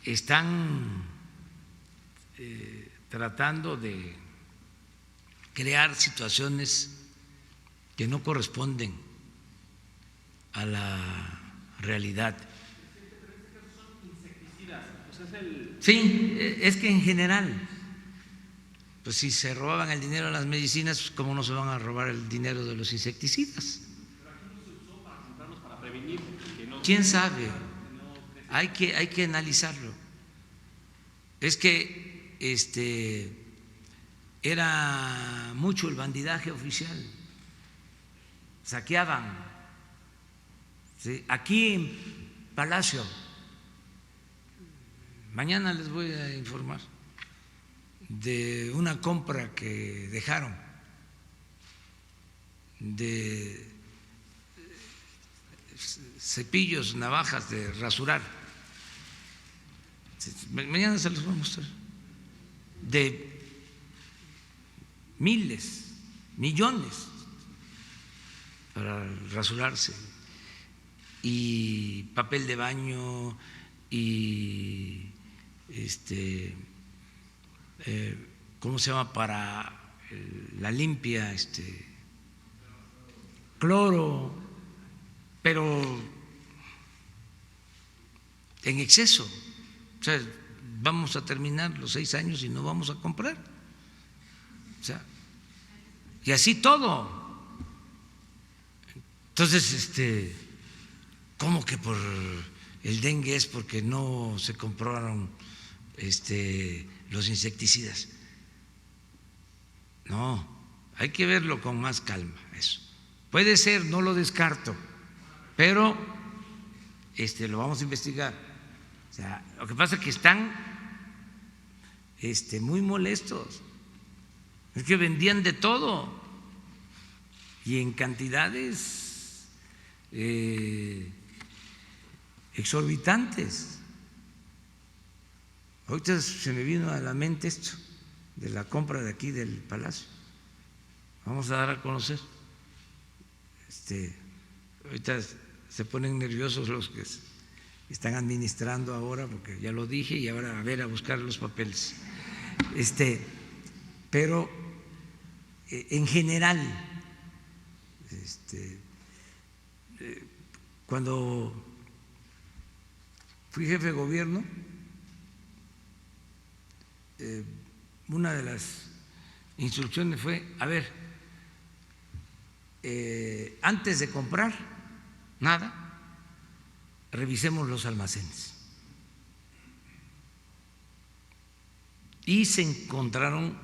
están tratando de crear situaciones que no corresponden a la realidad. Sí, es que en general, pues si se robaban el dinero de las medicinas, pues ¿cómo no se van a robar el dinero de los insecticidas? ¿Quién sabe? Hay que analizarlo. Es que era mucho el bandidaje oficial, saqueaban. ¿Sí? Aquí en Palacio, mañana les voy a informar de una compra que dejaron de cepillos, navajas de rasurar. Mañana se los voy a mostrar. De miles, millones para rasurarse, y papel de baño, y ¿cómo se llama? Para la limpia, cloro, pero en exceso. O sea, vamos a terminar los 6 años y no vamos a comprar. O sea, y así todo. Entonces, ¿cómo que por el dengue es porque no se compraron los insecticidas? No, hay que verlo con más calma eso. Puede ser, no lo descarto, pero lo vamos a investigar. O sea, lo que pasa es que están muy molestos. Es que vendían de todo y en cantidades exorbitantes. Ahorita se me vino a la mente esto de la compra de aquí del Palacio. Vamos a dar a conocer Ahorita se ponen nerviosos los que están administrando ahora, porque ya lo dije, y ahora a buscar los papeles. Pero en general, cuando fui jefe de gobierno, una de las instrucciones fue, antes de comprar nada, revisemos los almacenes. Y se encontraron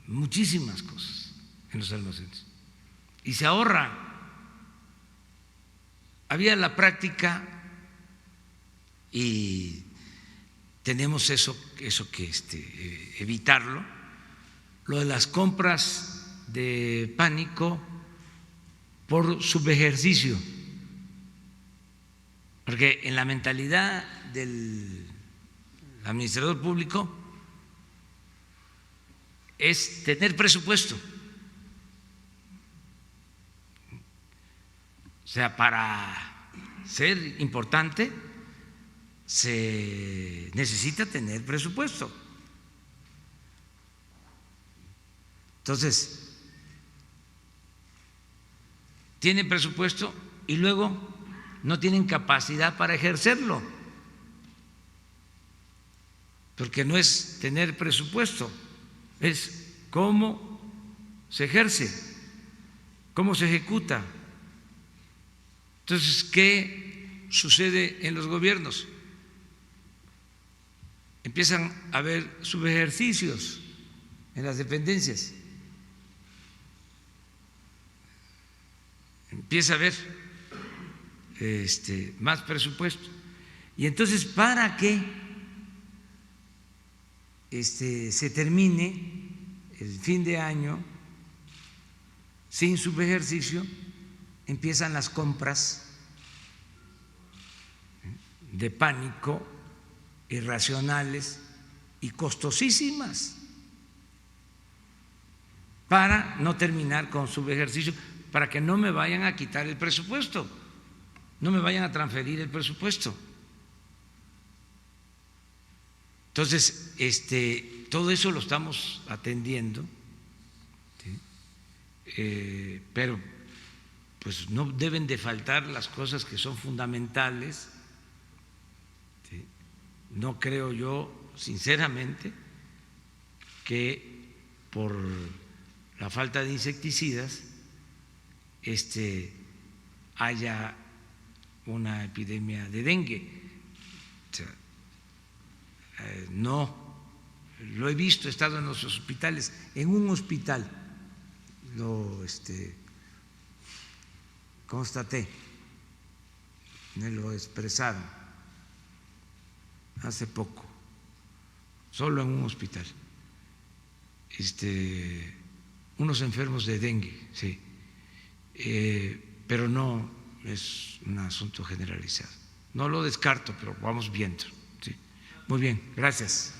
muchísimas cosas en los almacenes. Y se ahorra. Había la práctica y tenemos eso que evitarlo, lo de las compras de pánico por subejercicio, porque en la mentalidad del administrador público es tener presupuesto. O sea, para ser importante se necesita tener presupuesto. Entonces, tienen presupuesto y luego no tienen capacidad para ejercerlo, porque no es tener presupuesto, es cómo se ejerce, cómo se ejecuta. Entonces, ¿qué sucede en los gobiernos? Empiezan a haber subejercicios en las dependencias, empieza a haber más presupuesto, y entonces para que se termine el fin de año sin subejercicio, empiezan las compras de pánico irracionales y costosísimas para no terminar con subejercicio, para que no me vayan a quitar el presupuesto, no me vayan a transferir el presupuesto. Entonces, todo eso lo estamos atendiendo, ¿sí? Pero pues no deben de faltar las cosas que son fundamentales, ¿sí? No creo yo, sinceramente, que por la falta de insecticidas haya una epidemia de dengue. O sea, no, lo he visto, he estado en los hospitales, en un hospital lo constaté, me lo expresaron hace poco, solo en un hospital, unos enfermos de dengue, sí, pero no es un asunto generalizado. No lo descarto, pero vamos viendo. Sí. Muy bien, gracias.